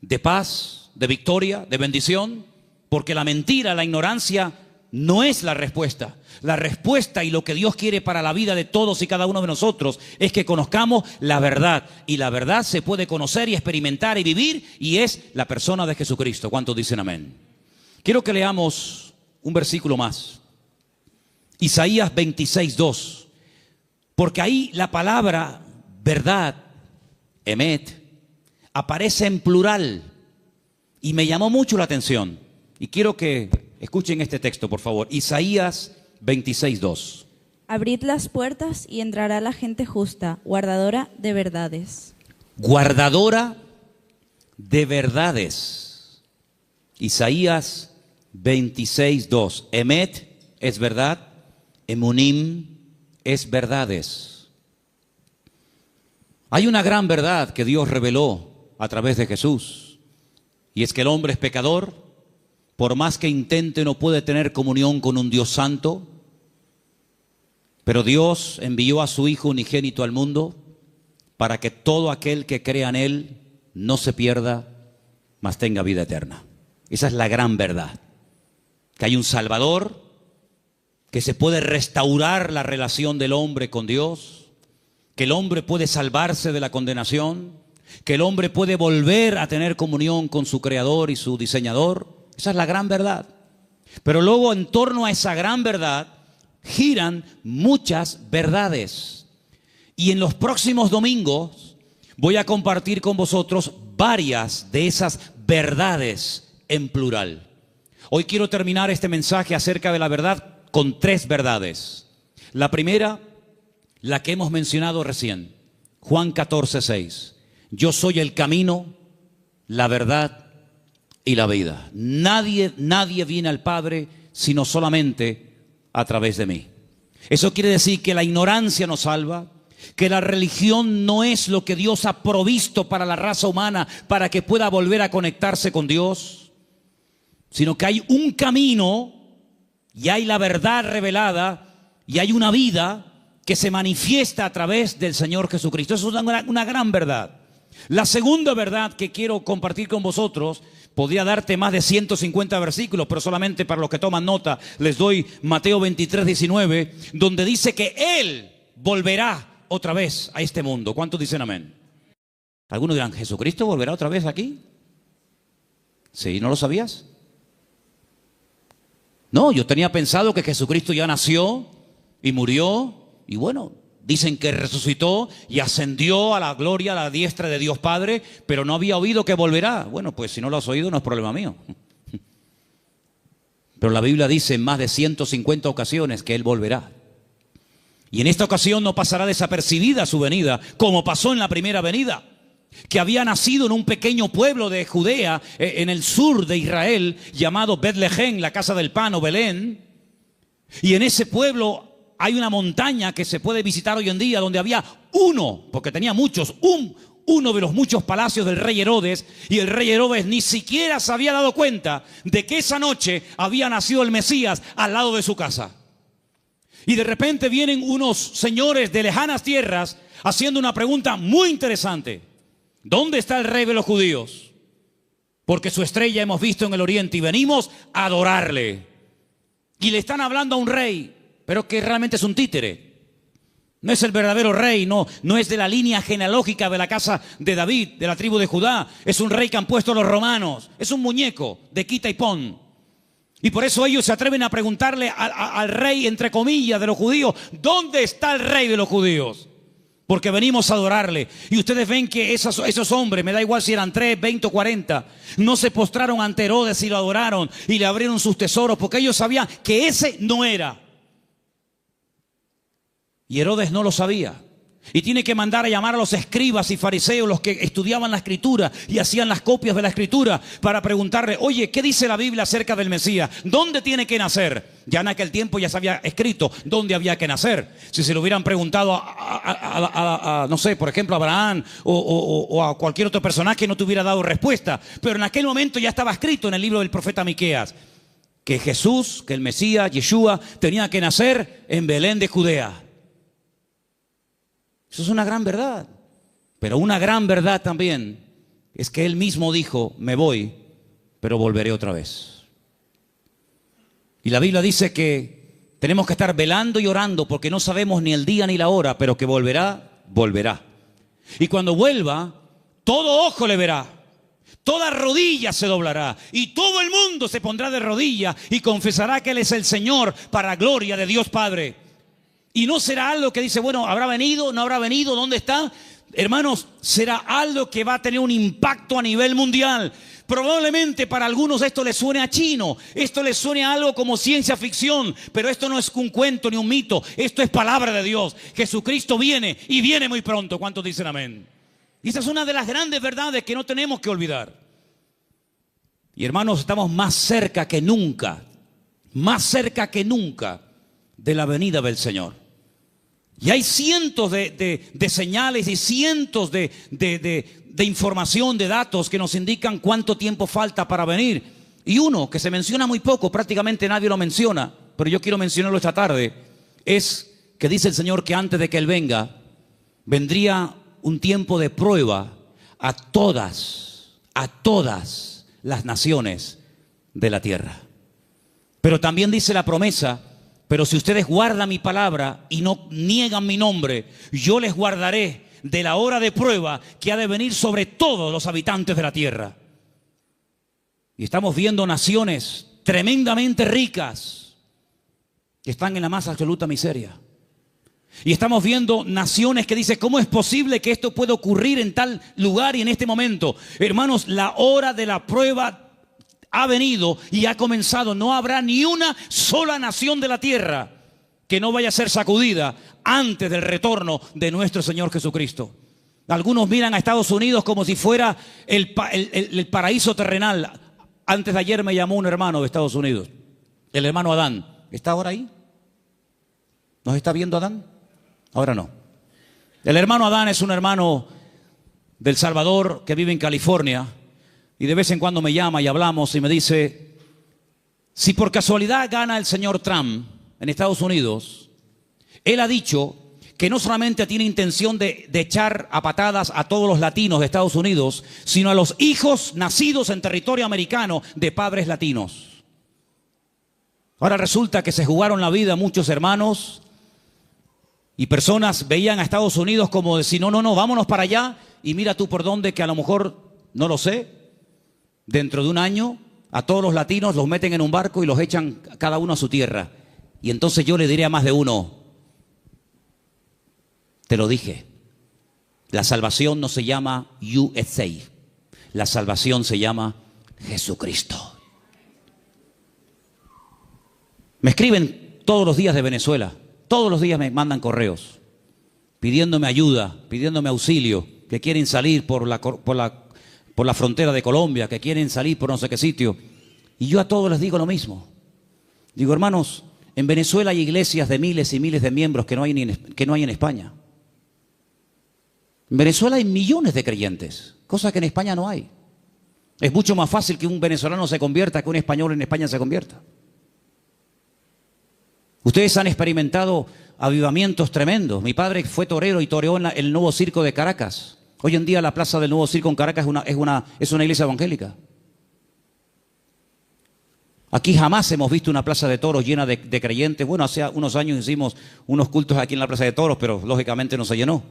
de paz, de victoria, de bendición. Porque la mentira, la ignorancia no es la respuesta. La respuesta y lo que Dios quiere para la vida de todos y cada uno de nosotros es que conozcamos la verdad. Y la verdad se puede conocer y experimentar y vivir, y es la persona de Jesucristo. ¿Cuántos dicen amén? Quiero que leamos un versículo más. Isaías 26:2. Porque ahí la palabra verdad, emet, aparece en plural. Y me llamó mucho la atención. Y quiero que escuchen este texto, por favor. Isaías 26:2. Abrid las puertas y entrará la gente justa, guardadora de verdades. Guardadora de verdades. Isaías 26:2. Emet es verdad. Emunim es verdades. Hay una gran verdad que Dios reveló a través de Jesús. Y es que el hombre es pecador. Por más que intente, no puede tener comunión con un Dios santo. Pero Dios envió a su Hijo unigénito al mundo para que todo aquel que crea en Él no se pierda, mas tenga vida eterna. Esa es la gran verdad. Que hay un Salvador, que se puede restaurar la relación del hombre con Dios, que el hombre puede salvarse de la condenación, que el hombre puede volver a tener comunión con su Creador y su Diseñador. Esa es la gran verdad. Pero luego, en torno a esa gran verdad giran muchas verdades. Y en los próximos domingos voy a compartir con vosotros varias de esas verdades en plural. Hoy quiero terminar este mensaje acerca de la verdad con 3 verdades. La primera, la que hemos mencionado recién, Juan 14:6. Yo soy el camino, la verdad y la vida. Nadie viene al Padre sino solamente a través de mí. Eso quiere decir que la ignorancia nos salva, que la religión no es lo que Dios ha provisto para la raza humana para que pueda volver a conectarse con Dios, sino que hay un camino y hay la verdad revelada y hay una vida que se manifiesta a través del Señor Jesucristo. Eso es una gran verdad. La segunda verdad que quiero compartir con vosotros, podría darte más de 150 versículos, pero solamente para los que toman nota les doy Mateo 23:19, donde dice que Él volverá otra vez a este mundo. ¿Cuántos dicen amén? Algunos dirán, ¿Jesucristo volverá otra vez aquí? ¿Sí? ¿No lo sabías? No, yo tenía pensado que Jesucristo ya nació y murió y bueno, dicen que resucitó y ascendió a la gloria, a la diestra de Dios Padre, pero no había oído que volverá. Bueno, pues si no lo has oído no es problema mío. Pero la Biblia dice en más de 150 ocasiones que Él volverá. Y en esta ocasión no pasará desapercibida su venida, como pasó en la primera venida, que había nacido en un pequeño pueblo de Judea, en el sur de Israel, llamado Betlehem, la casa del pan o Belén. Y en ese pueblo hay una montaña que se puede visitar hoy en día donde había uno, porque tenía muchos, uno de los muchos palacios del rey Herodes, y el rey Herodes ni siquiera se había dado cuenta de que esa noche había nacido el Mesías al lado de su casa. Y de repente vienen unos señores de lejanas tierras haciendo una pregunta muy interesante. ¿Dónde está el rey de los judíos? Porque su estrella hemos visto en el oriente y venimos a adorarle. Y le están hablando a un rey, pero que realmente es un títere. No es el verdadero rey, no es de la línea genealógica de la casa de David, de la tribu de Judá. Es un rey que han puesto los romanos. Es un muñeco de quita y pon. Y por eso ellos se atreven a preguntarle al rey, entre comillas, de los judíos, ¿dónde está el rey de los judíos? Porque venimos a adorarle. Y ustedes ven que esos hombres, me da igual si eran 3, 20 o 40, no se postraron ante Herodes y lo adoraron y le abrieron sus tesoros, porque ellos sabían que ese no era. Y Herodes no lo sabía. Y tiene que mandar a llamar a los escribas y fariseos, los que estudiaban la escritura y hacían las copias de la escritura, para preguntarle, oye, ¿qué dice la Biblia acerca del Mesías? ¿Dónde tiene que nacer? Ya en aquel tiempo ya se había escrito dónde había que nacer. Si se lo hubieran preguntado no sé, por ejemplo, a Abraham o a cualquier otro personaje, no te hubiera dado respuesta. Pero en aquel momento ya estaba escrito en el libro del profeta Miqueas. que Jesús, que el Mesías, Yeshua, tenía que nacer en Belén de Judea. Eso es una gran verdad. Pero una gran verdad también es que Él mismo dijo, me voy, pero volveré otra vez. Y la Biblia dice que tenemos que estar velando y orando porque no sabemos ni el día ni la hora, pero que volverá, volverá. Y cuando vuelva, todo ojo le verá. Toda rodilla se doblará y todo el mundo se pondrá de rodillas y confesará que Él es el Señor para gloria de Dios Padre. Y no será algo que dice, bueno, ¿habrá venido? ¿No habrá venido? ¿Dónde está? Hermanos, será algo que va a tener un impacto a nivel mundial. Probablemente para algunos esto les suene a chino, esto les suene a algo como ciencia ficción, pero esto no es un cuento ni un mito, esto es palabra de Dios. Jesucristo viene y viene muy pronto. ¿Cuántos dicen amén? Y esa es una de las grandes verdades que no tenemos que olvidar. Y hermanos, estamos más cerca que nunca de la venida del Señor. Y hay cientos de señales y cientos de información, de datos que nos indican cuánto tiempo falta para venir. Y uno que se menciona muy poco, prácticamente nadie lo menciona, pero yo quiero mencionarlo esta tarde, es que dice el Señor que antes de que Él venga, vendría un tiempo de prueba a todas las naciones de la tierra. Pero también dice la promesa, pero si ustedes guardan mi palabra y no niegan mi nombre, yo les guardaré de la hora de prueba que ha de venir sobre todos los habitantes de la tierra. Y estamos viendo naciones tremendamente ricas que están en la más absoluta miseria. Y estamos viendo naciones que dicen, ¿cómo es posible que esto pueda ocurrir en tal lugar y en este momento? Hermanos, la hora de la prueba ha venido y ha comenzado. No habrá ni una sola nación de la tierra que no vaya a ser sacudida antes del retorno de nuestro Señor Jesucristo. Algunos miran a Estados Unidos como si fuera el paraíso terrenal. Antes de ayer me llamó un hermano de Estados Unidos, el hermano Adán. ¿Está ahora ahí? ¿Nos está viendo Adán? Ahora no. El hermano Adán es un hermano del Salvador que vive en California y de vez en cuando me llama y hablamos y me dice, si por casualidad gana el señor Trump en Estados Unidos, él ha dicho que no solamente tiene intención de echar a patadas a todos los latinos de Estados Unidos, sino a los hijos nacidos en territorio americano de padres latinos. Ahora resulta que se jugaron la vida muchos hermanos y personas veían a Estados Unidos como decir, no, vámonos para allá y mira tú por dónde, que a lo mejor, no lo sé, dentro de un año a todos los latinos los meten en un barco y los echan cada uno a su tierra. Y entonces yo le diré a más de uno, te lo dije, la salvación no se llama USA, la salvación se llama Jesucristo. Me escriben todos los días de Venezuela. Todos los días me mandan correos pidiéndome ayuda, pidiéndome auxilio, que quieren salir por la frontera de Colombia, que quieren salir por no sé qué sitio. Y yo a todos les digo lo mismo. Digo, hermanos, en Venezuela hay iglesias de miles y miles de miembros que no hay en España. En Venezuela hay millones de creyentes, cosa que en España no hay. Es mucho más fácil que un venezolano se convierta que un español en España se convierta. Ustedes han experimentado avivamientos tremendos. Mi padre fue torero y toreó en el Nuevo Circo de Caracas. Hoy en día la plaza del Nuevo Circo en Caracas es una iglesia evangélica. Aquí jamás hemos visto una plaza de toros llena de creyentes. Bueno, hace unos años hicimos unos cultos aquí en la plaza de toros, pero lógicamente no se llenó.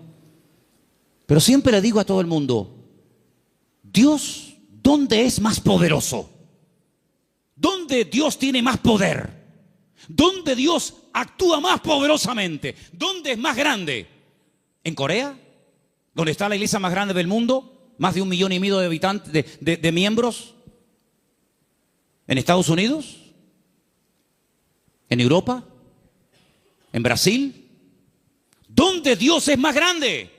Pero siempre le digo a todo el mundo, Dios, ¿dónde es más poderoso? ¿Dónde Dios tiene más poder? ¿Dónde Dios actúa más poderosamente? ¿Dónde es más grande? ¿En Corea? ¿Donde está la iglesia más grande del mundo? ¿Más de 1,5 millones de habitantes, de miembros? ¿En Estados Unidos? ¿En Europa? ¿En Brasil? ¿Dónde Dios es más grande?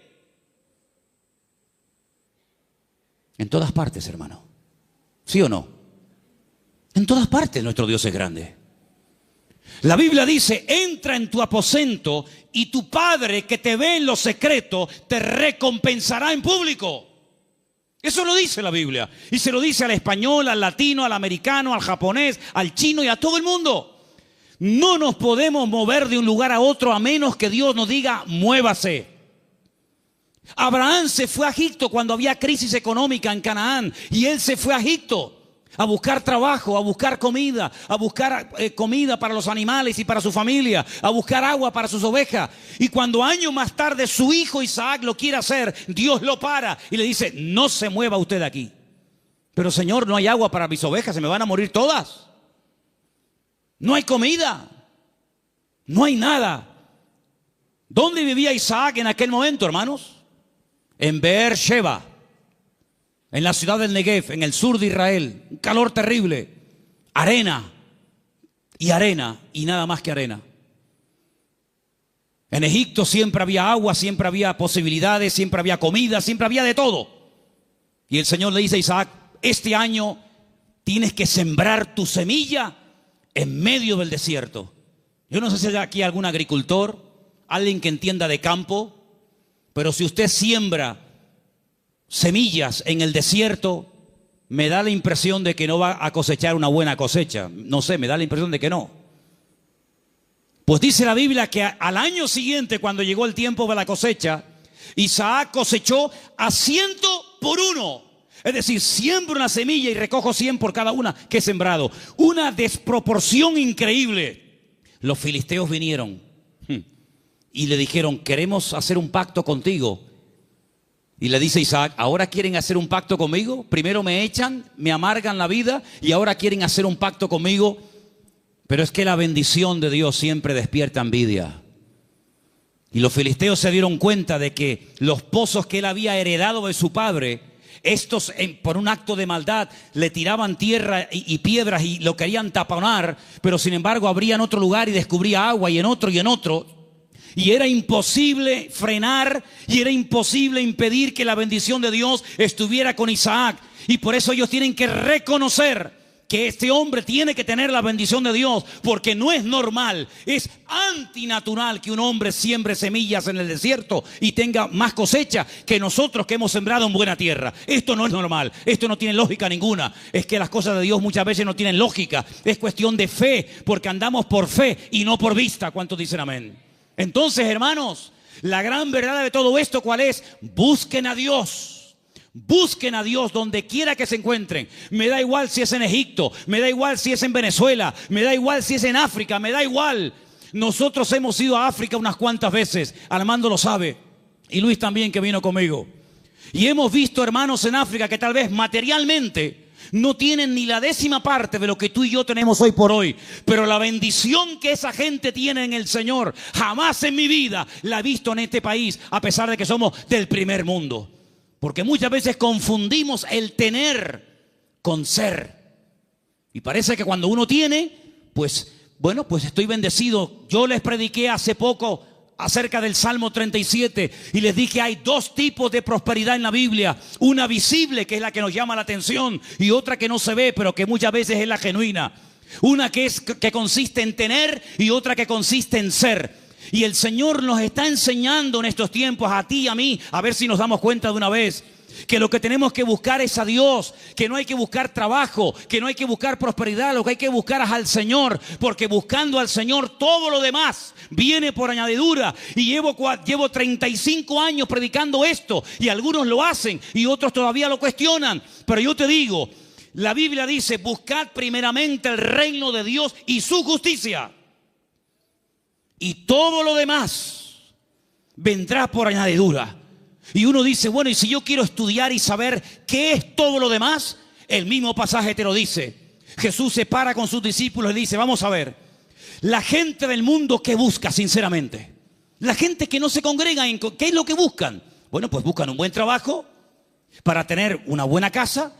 En todas partes, hermano. ¿Sí o no? En todas partes nuestro Dios es grande. La Biblia dice, entra en tu aposento y tu Padre que te ve en lo secreto te recompensará en público. Eso lo dice la Biblia. Y se lo dice al español, al latino, al americano, al japonés, al chino y a todo el mundo. No nos podemos mover de un lugar a otro a menos que Dios nos diga, muévase. Abraham se fue a Egipto cuando había crisis económica en Canaán. Y él se fue a Egipto a buscar trabajo, a buscar comida para los animales y para su familia, a buscar agua para sus ovejas. Y cuando años más tarde su hijo Isaac lo quiere hacer, Dios lo para y le dice, no se mueva usted de aquí. Pero Señor, no hay agua para mis ovejas, se me van a morir todas. No hay comida, no hay nada. ¿Dónde vivía Isaac en aquel momento, hermanos? En Beer-sheba, en la ciudad del Negev, en el sur de Israel. Un calor terrible, arena y nada más que arena. En Egipto siempre había agua, siempre había posibilidades, siempre había comida, siempre había de todo. Y el Señor le dice a Isaac, este año tienes que sembrar tu semilla en medio del desierto. Yo no sé si hay aquí algún agricultor, alguien que entienda de campo, pero si usted siembra semillas en el desierto, me da la impresión de que no va a cosechar una buena cosecha. No sé, me da la impresión de que no. Pues dice la Biblia que al año siguiente, cuando llegó el tiempo de la cosecha, Isaac cosechó a 100 por 1. Es decir, siembro una semilla y recojo 100 por cada una que he sembrado. Una desproporción increíble. Los filisteos vinieron y le dijeron, queremos hacer un pacto contigo. Y le dice Isaac, ¿ahora quieren hacer un pacto conmigo? Primero me echan, me amargan la vida y ahora quieren hacer un pacto conmigo. Pero es que la bendición de Dios siempre despierta envidia. Y los filisteos se dieron cuenta de que los pozos que él había heredado de su padre, estos por un acto de maldad le tiraban tierra y piedras y lo querían taponar, pero sin embargo abrían otro lugar y descubría agua y en otro y en otro. Y era imposible frenar y era imposible impedir que la bendición de Dios estuviera con Isaac. Y por eso ellos tienen que reconocer que este hombre tiene que tener la bendición de Dios, porque no es normal, es antinatural que un hombre siembre semillas en el desierto y tenga más cosecha que nosotros que hemos sembrado en buena tierra. Esto no es normal, esto no tiene lógica ninguna. Es que las cosas de Dios muchas veces no tienen lógica, es cuestión de fe, porque andamos por fe y no por vista. ¿Cuántos dicen amén? Entonces, hermanos, la gran verdad de todo esto, ¿cuál es? Busquen a Dios. Busquen a Dios donde quiera que se encuentren. Me da igual si es en Egipto, me da igual si es en Venezuela, me da igual si es en África, me da igual. Nosotros hemos ido a África unas cuantas veces, Armando lo sabe, y Luis también, que vino conmigo. Y hemos visto hermanos en África que tal vez materialmente no tienen ni la 10ª parte de lo que tú y yo tenemos hoy por hoy. Pero la bendición que esa gente tiene en el Señor, jamás en mi vida la he visto en este país, a pesar de que somos del primer mundo. Porque muchas veces confundimos el tener con ser. Y parece que cuando uno tiene, pues, bueno, pues estoy bendecido. Yo les prediqué hace poco acerca del Salmo 37 y les dije, hay 2 tipos de prosperidad en la Biblia. Una visible, que es la que nos llama la atención, y otra que no se ve, pero que muchas veces es la genuina. Una que consiste en tener y otra que consiste en ser. Y el Señor nos está enseñando en estos tiempos, a ti y a mí, a ver si nos damos cuenta de una vez, que lo que tenemos que buscar es a Dios, que no hay que buscar trabajo, que no hay que buscar prosperidad, lo que hay que buscar es al Señor, porque buscando al Señor todo lo demás viene por añadidura. Y llevo 35 años predicando esto, y algunos lo hacen y otros todavía lo cuestionan, pero yo te digo, la Biblia dice, buscad primeramente el reino de Dios y su justicia, y todo lo demás vendrá por añadidura. Y uno dice, bueno, y si yo quiero estudiar y saber qué es todo lo demás, el mismo pasaje te lo dice. Jesús se para con sus discípulos y dice, vamos a ver, la gente del mundo, ¿qué busca sinceramente? La gente que no se congrega, ¿qué es lo que buscan? Bueno, pues buscan un buen trabajo para tener una buena casa,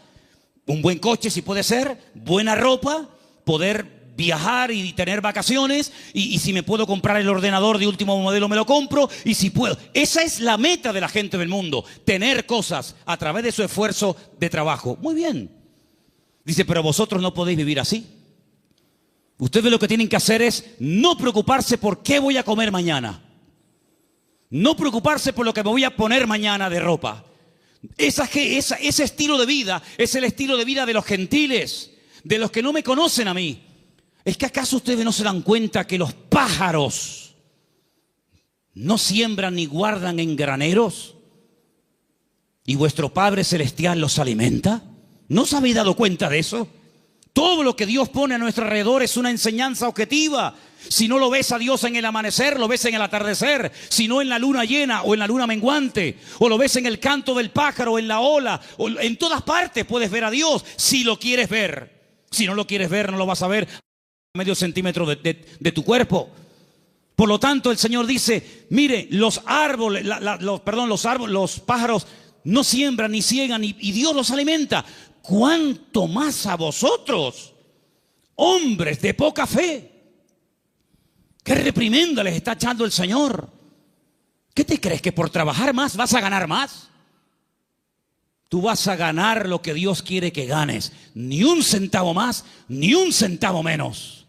un buen coche si puede ser, buena ropa, poder viajar y tener vacaciones, y si me puedo comprar el ordenador de último modelo me lo compro, y si puedo. Esa es la meta de la gente del mundo, tener cosas a través de su esfuerzo de trabajo. Muy bien. Dice, pero vosotros no podéis vivir así. Ustedes lo que tienen que hacer es no preocuparse por qué voy a comer mañana, no preocuparse por lo que me voy a poner mañana de ropa, Ese estilo de vida es el estilo de vida de los gentiles, de los que no me conocen a mí. ¿Es que acaso ustedes no se dan cuenta que los pájaros no siembran ni guardan en graneros? ¿Y vuestro Padre Celestial los alimenta? ¿No os habéis dado cuenta de eso? Todo lo que Dios pone a nuestro alrededor es una enseñanza objetiva. Si no lo ves a Dios en el amanecer, lo ves en el atardecer. Si no en la luna llena o en la luna menguante. O lo ves en el canto del pájaro, en la ola. O en todas partes puedes ver a Dios si lo quieres ver. Si no lo quieres ver, no lo vas a ver a medio centímetro de tu cuerpo. Por lo tanto, el Señor dice, mire, los pájaros no siembran ni ciegan y Dios los alimenta. ¿Cuánto más a vosotros, hombres de poca fe? ¿Qué reprimenda les está echando el Señor? ¿Qué te crees, que por trabajar más vas a ganar más? Tú vas a ganar lo que Dios quiere que ganes. Ni un centavo más, ni un centavo menos.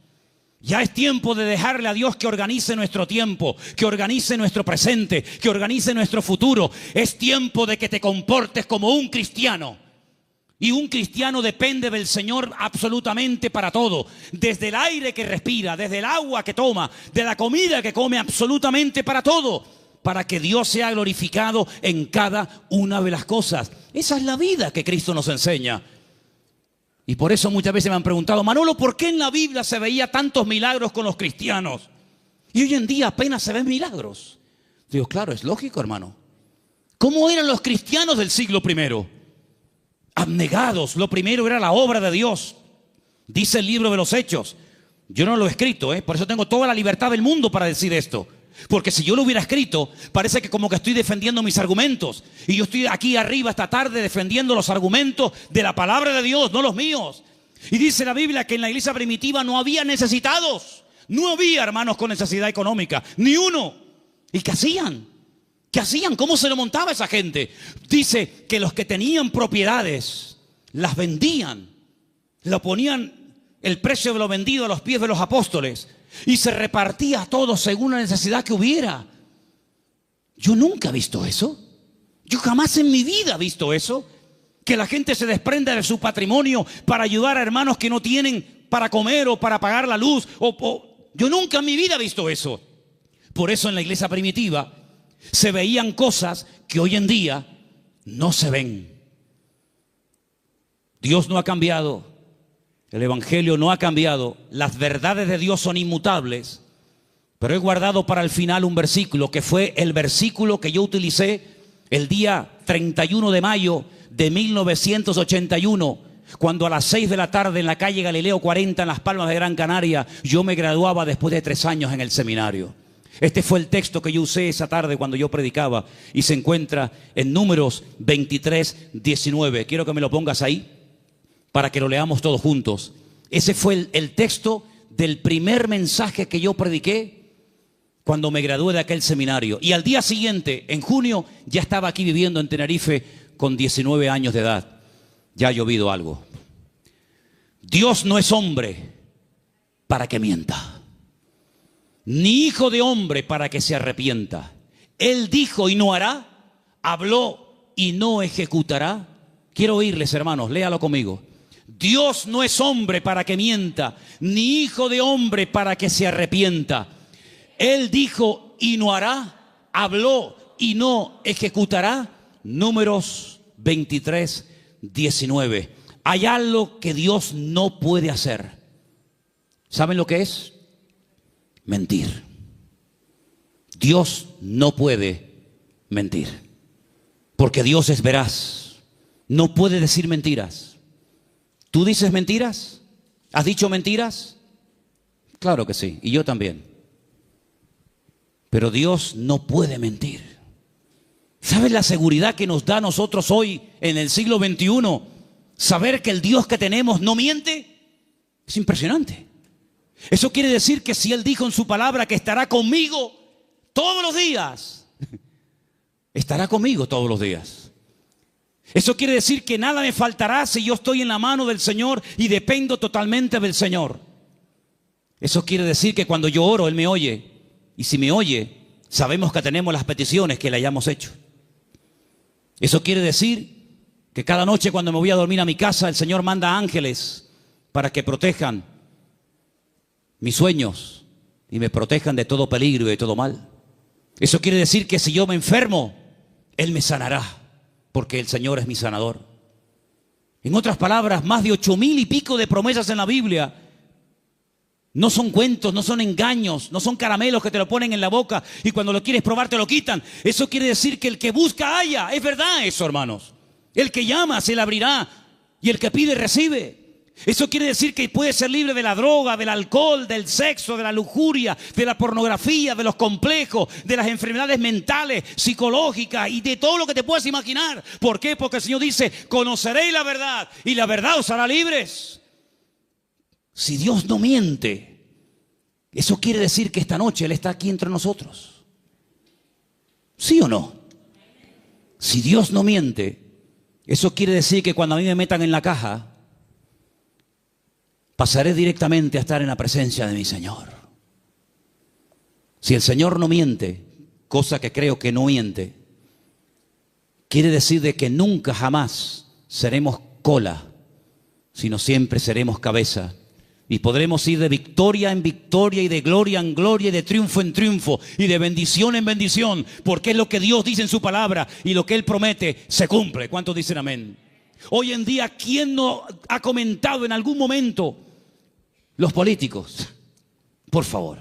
Ya es tiempo de dejarle a Dios que organice nuestro tiempo, que organice nuestro presente, que organice nuestro futuro. Es tiempo de que te comportes como un cristiano. Y un cristiano depende del Señor absolutamente para todo. Desde el aire que respira, desde el agua que toma, de la comida que come, absolutamente para todo. Para que Dios sea glorificado en cada una de las cosas. Esa es la vida que Cristo nos enseña. Y por eso muchas veces me han preguntado, Manolo, ¿por qué en la Biblia se veía tantos milagros con los cristianos? Y hoy en día apenas se ven milagros. Digo, claro, es lógico, hermano. ¿Cómo eran los cristianos del siglo I? Abnegados. Lo primero era la obra de Dios. Dice el libro de los Hechos. Yo no lo he escrito, por eso tengo toda la libertad del mundo para decir esto. Porque si yo lo hubiera escrito, parece que como que estoy defendiendo mis argumentos. Y yo estoy aquí arriba esta tarde defendiendo los argumentos de la palabra de Dios, no los míos. Y dice la Biblia que en la iglesia primitiva no había necesitados. No había hermanos con necesidad económica, ni uno. ¿Y qué hacían? ¿Qué hacían? ¿Cómo se lo montaba esa gente? Dice que los que tenían propiedades las vendían. Lo ponían el precio de lo vendido a los pies de los apóstoles. Y se repartía a todos según la necesidad que hubiera. Yo nunca he visto eso. Yo jamás en mi vida he visto eso. Que la gente se desprenda de su patrimonio para ayudar a hermanos que no tienen para comer o para pagar la luz. Yo nunca en mi vida he visto eso. Por eso en la iglesia primitiva se veían cosas que hoy en día no se ven. Dios no ha cambiado. El Evangelio no ha cambiado. Las verdades de Dios son inmutables. Pero he guardado para el final un versículo que fue el versículo que yo utilicé el día 31 de mayo de 1981, cuando a las 6 de la tarde en la calle Galileo 40 en Las Palmas de Gran Canaria yo me graduaba después de 3 años en el seminario. Este fue el texto que yo usé esa tarde cuando yo predicaba y se encuentra en Números 23, 19. Quiero que me lo pongas ahí para que lo leamos todos juntos. Ese fue el texto del primer mensaje que yo prediqué cuando me gradué de aquel seminario. Y al día siguiente, en junio, ya estaba aquí viviendo en Tenerife con 19 años de edad. Ya ha llovido algo. Dios no es hombre para que mienta, ni hijo de hombre para que se arrepienta. Él dijo y no hará, habló y no ejecutará. Quiero oírles, hermanos, léalo conmigo. Dios no es hombre para que mienta, ni hijo de hombre para que se arrepienta. Él dijo y no hará, habló y no ejecutará. Números 23, 19. Hay algo que Dios no puede hacer. ¿Saben lo que es? Mentir. Dios no puede mentir, porque Dios es veraz. No puede decir mentiras. ¿Tú dices mentiras? ¿Has dicho mentiras? Claro que sí, y yo también. Pero Dios no puede mentir. ¿Sabes la seguridad que nos da a nosotros hoy en el siglo XXI? Saber que el Dios que tenemos no miente. Es impresionante. Eso quiere decir que si Él dijo en su palabra que estará conmigo todos los días, estará conmigo todos los días. Eso quiere decir que nada me faltará si yo estoy en la mano del Señor y dependo totalmente del Señor. Eso quiere decir que cuando yo oro, Él me oye. Y si me oye, sabemos que tenemos las peticiones que le hayamos hecho. Eso quiere decir que cada noche cuando me voy a dormir a mi casa, el Señor manda ángeles para que protejan mis sueños y me protejan de todo peligro y de todo mal. Eso quiere decir que si yo me enfermo, Él me sanará, porque el Señor es mi sanador. En otras palabras, más de 8,000 y pico de promesas en la Biblia no son cuentos, no son engaños, no son caramelos que te lo ponen en la boca y cuando lo quieres probar te lo quitan. Eso quiere decir que el que busca halla. Es verdad eso, hermanos. El que llama se le abrirá y el que pide recibe. Eso quiere decir que puedes ser libre de la droga, del alcohol, del sexo, de la lujuria, de la pornografía, de los complejos, de las enfermedades mentales, psicológicas y de todo lo que te puedas imaginar. ¿Por qué? Porque el Señor dice, conoceréis la verdad y la verdad os hará libres. Si Dios no miente, eso quiere decir que esta noche Él está aquí entre nosotros. ¿Sí o no? Si Dios no miente, eso quiere decir que cuando a mí me metan en la caja, pasaré directamente a estar en la presencia de mi Señor. Si el Señor no miente, cosa que creo que no miente, quiere decir de que nunca jamás seremos cola, sino siempre seremos cabeza. Y podremos ir de victoria en victoria y de gloria en gloria y de triunfo en triunfo y de bendición en bendición, porque es lo que Dios dice en su palabra y lo que Él promete se cumple. ¿Cuántos dicen amén? Hoy en día, ¿quién no ha comentado en algún momento? Los políticos, por favor,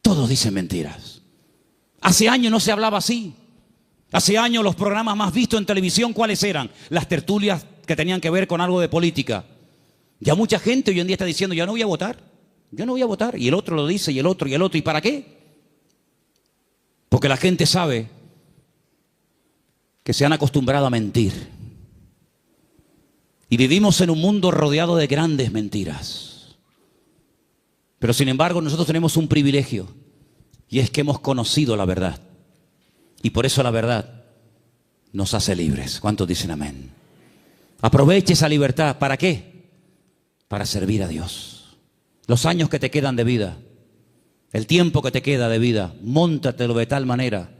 todos dicen mentiras. Hace años no se hablaba así. Hace años los programas más vistos en televisión, ¿cuáles eran? Las tertulias que tenían que ver con algo de política. Ya mucha gente hoy en día está diciendo, ya no voy a votar, yo no voy a votar. Y el otro lo dice, y el otro, y el otro. ¿Y para qué? Porque la gente sabe que se han acostumbrado a mentir. Y vivimos en un mundo rodeado de grandes mentiras. Pero sin embargo nosotros tenemos un privilegio, y es que hemos conocido la verdad. Y por eso la verdad nos hace libres. ¿Cuántos dicen amén? Aproveche esa libertad. ¿Para qué? Para servir a Dios. Los años que te quedan de vida, el tiempo que te queda de vida, móntatelo de tal manera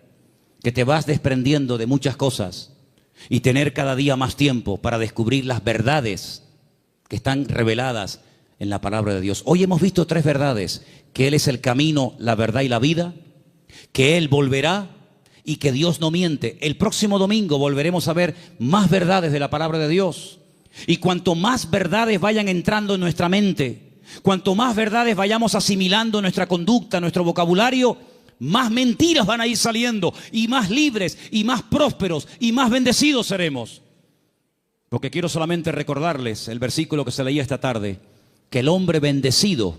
que te vas desprendiendo de muchas cosas y tener cada día más tiempo para descubrir las verdades que están reveladas en la palabra de Dios. Hoy hemos visto 3 verdades: que Él es el camino, la verdad y la vida, que Él volverá y que Dios no miente. El próximo domingo volveremos a ver más verdades de la palabra de Dios. Y cuanto más verdades vayan entrando en nuestra mente, cuanto más verdades vayamos asimilando en nuestra conducta, nuestro vocabulario, más mentiras van a ir saliendo y más libres y más prósperos y más bendecidos seremos. Porque quiero solamente recordarles el versículo que se leía esta tarde, que el hombre bendecido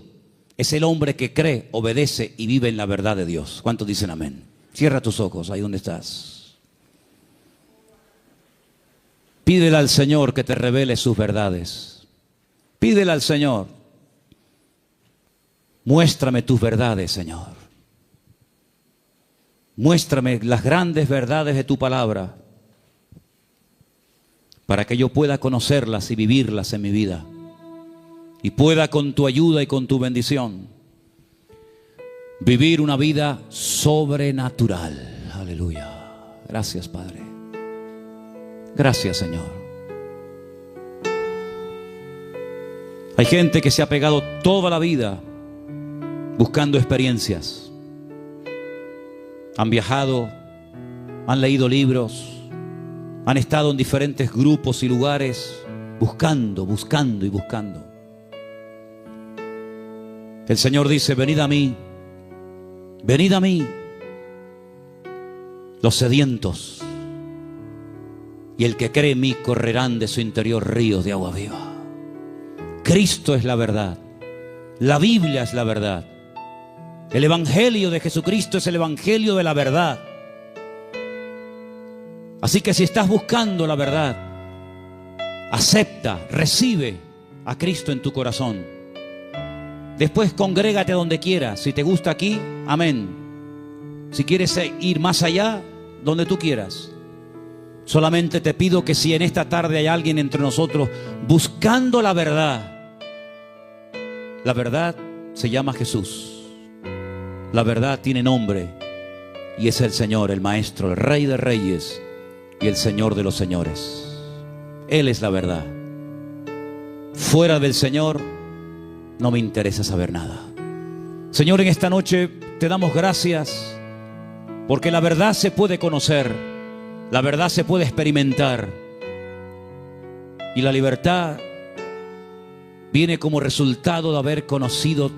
es el hombre que cree, obedece y vive en la verdad de Dios. ¿Cuántos dicen amén? Cierra tus ojos ahí donde estás. Pídele al Señor que te revele sus verdades. Pídele al Señor. Muéstrame tus verdades, Señor. Muéstrame las grandes verdades de tu palabra para que yo pueda conocerlas y vivirlas en mi vida. Y pueda con tu ayuda y con tu bendición vivir una vida sobrenatural. Aleluya. Gracias, Padre. Gracias, Señor. Hay gente que se ha pegado toda la vida buscando experiencias. Han viajado, han leído libros, han estado en diferentes grupos y lugares buscando, buscando y buscando. El Señor dice: venid a mí, los sedientos, y el que cree en mí correrán de su interior ríos de agua viva. Cristo es la verdad. La Biblia es la verdad. El Evangelio de Jesucristo es el Evangelio de la verdad. Así que si estás buscando la verdad, acepta, recibe a Cristo en tu corazón. Después congrégate donde quieras. Si te gusta aquí, amén. Si quieres ir más allá, donde tú quieras. Solamente te pido que si en esta tarde hay alguien entre nosotros buscando la verdad se llama Jesús. La verdad tiene nombre y es el Señor, el Maestro, el Rey de Reyes y el Señor de los señores. Él es la verdad. Fuera del Señor no me interesa saber nada. Señor, en esta noche te damos gracias porque la verdad se puede conocer, la verdad se puede experimentar, y la libertad viene como resultado de haber conocido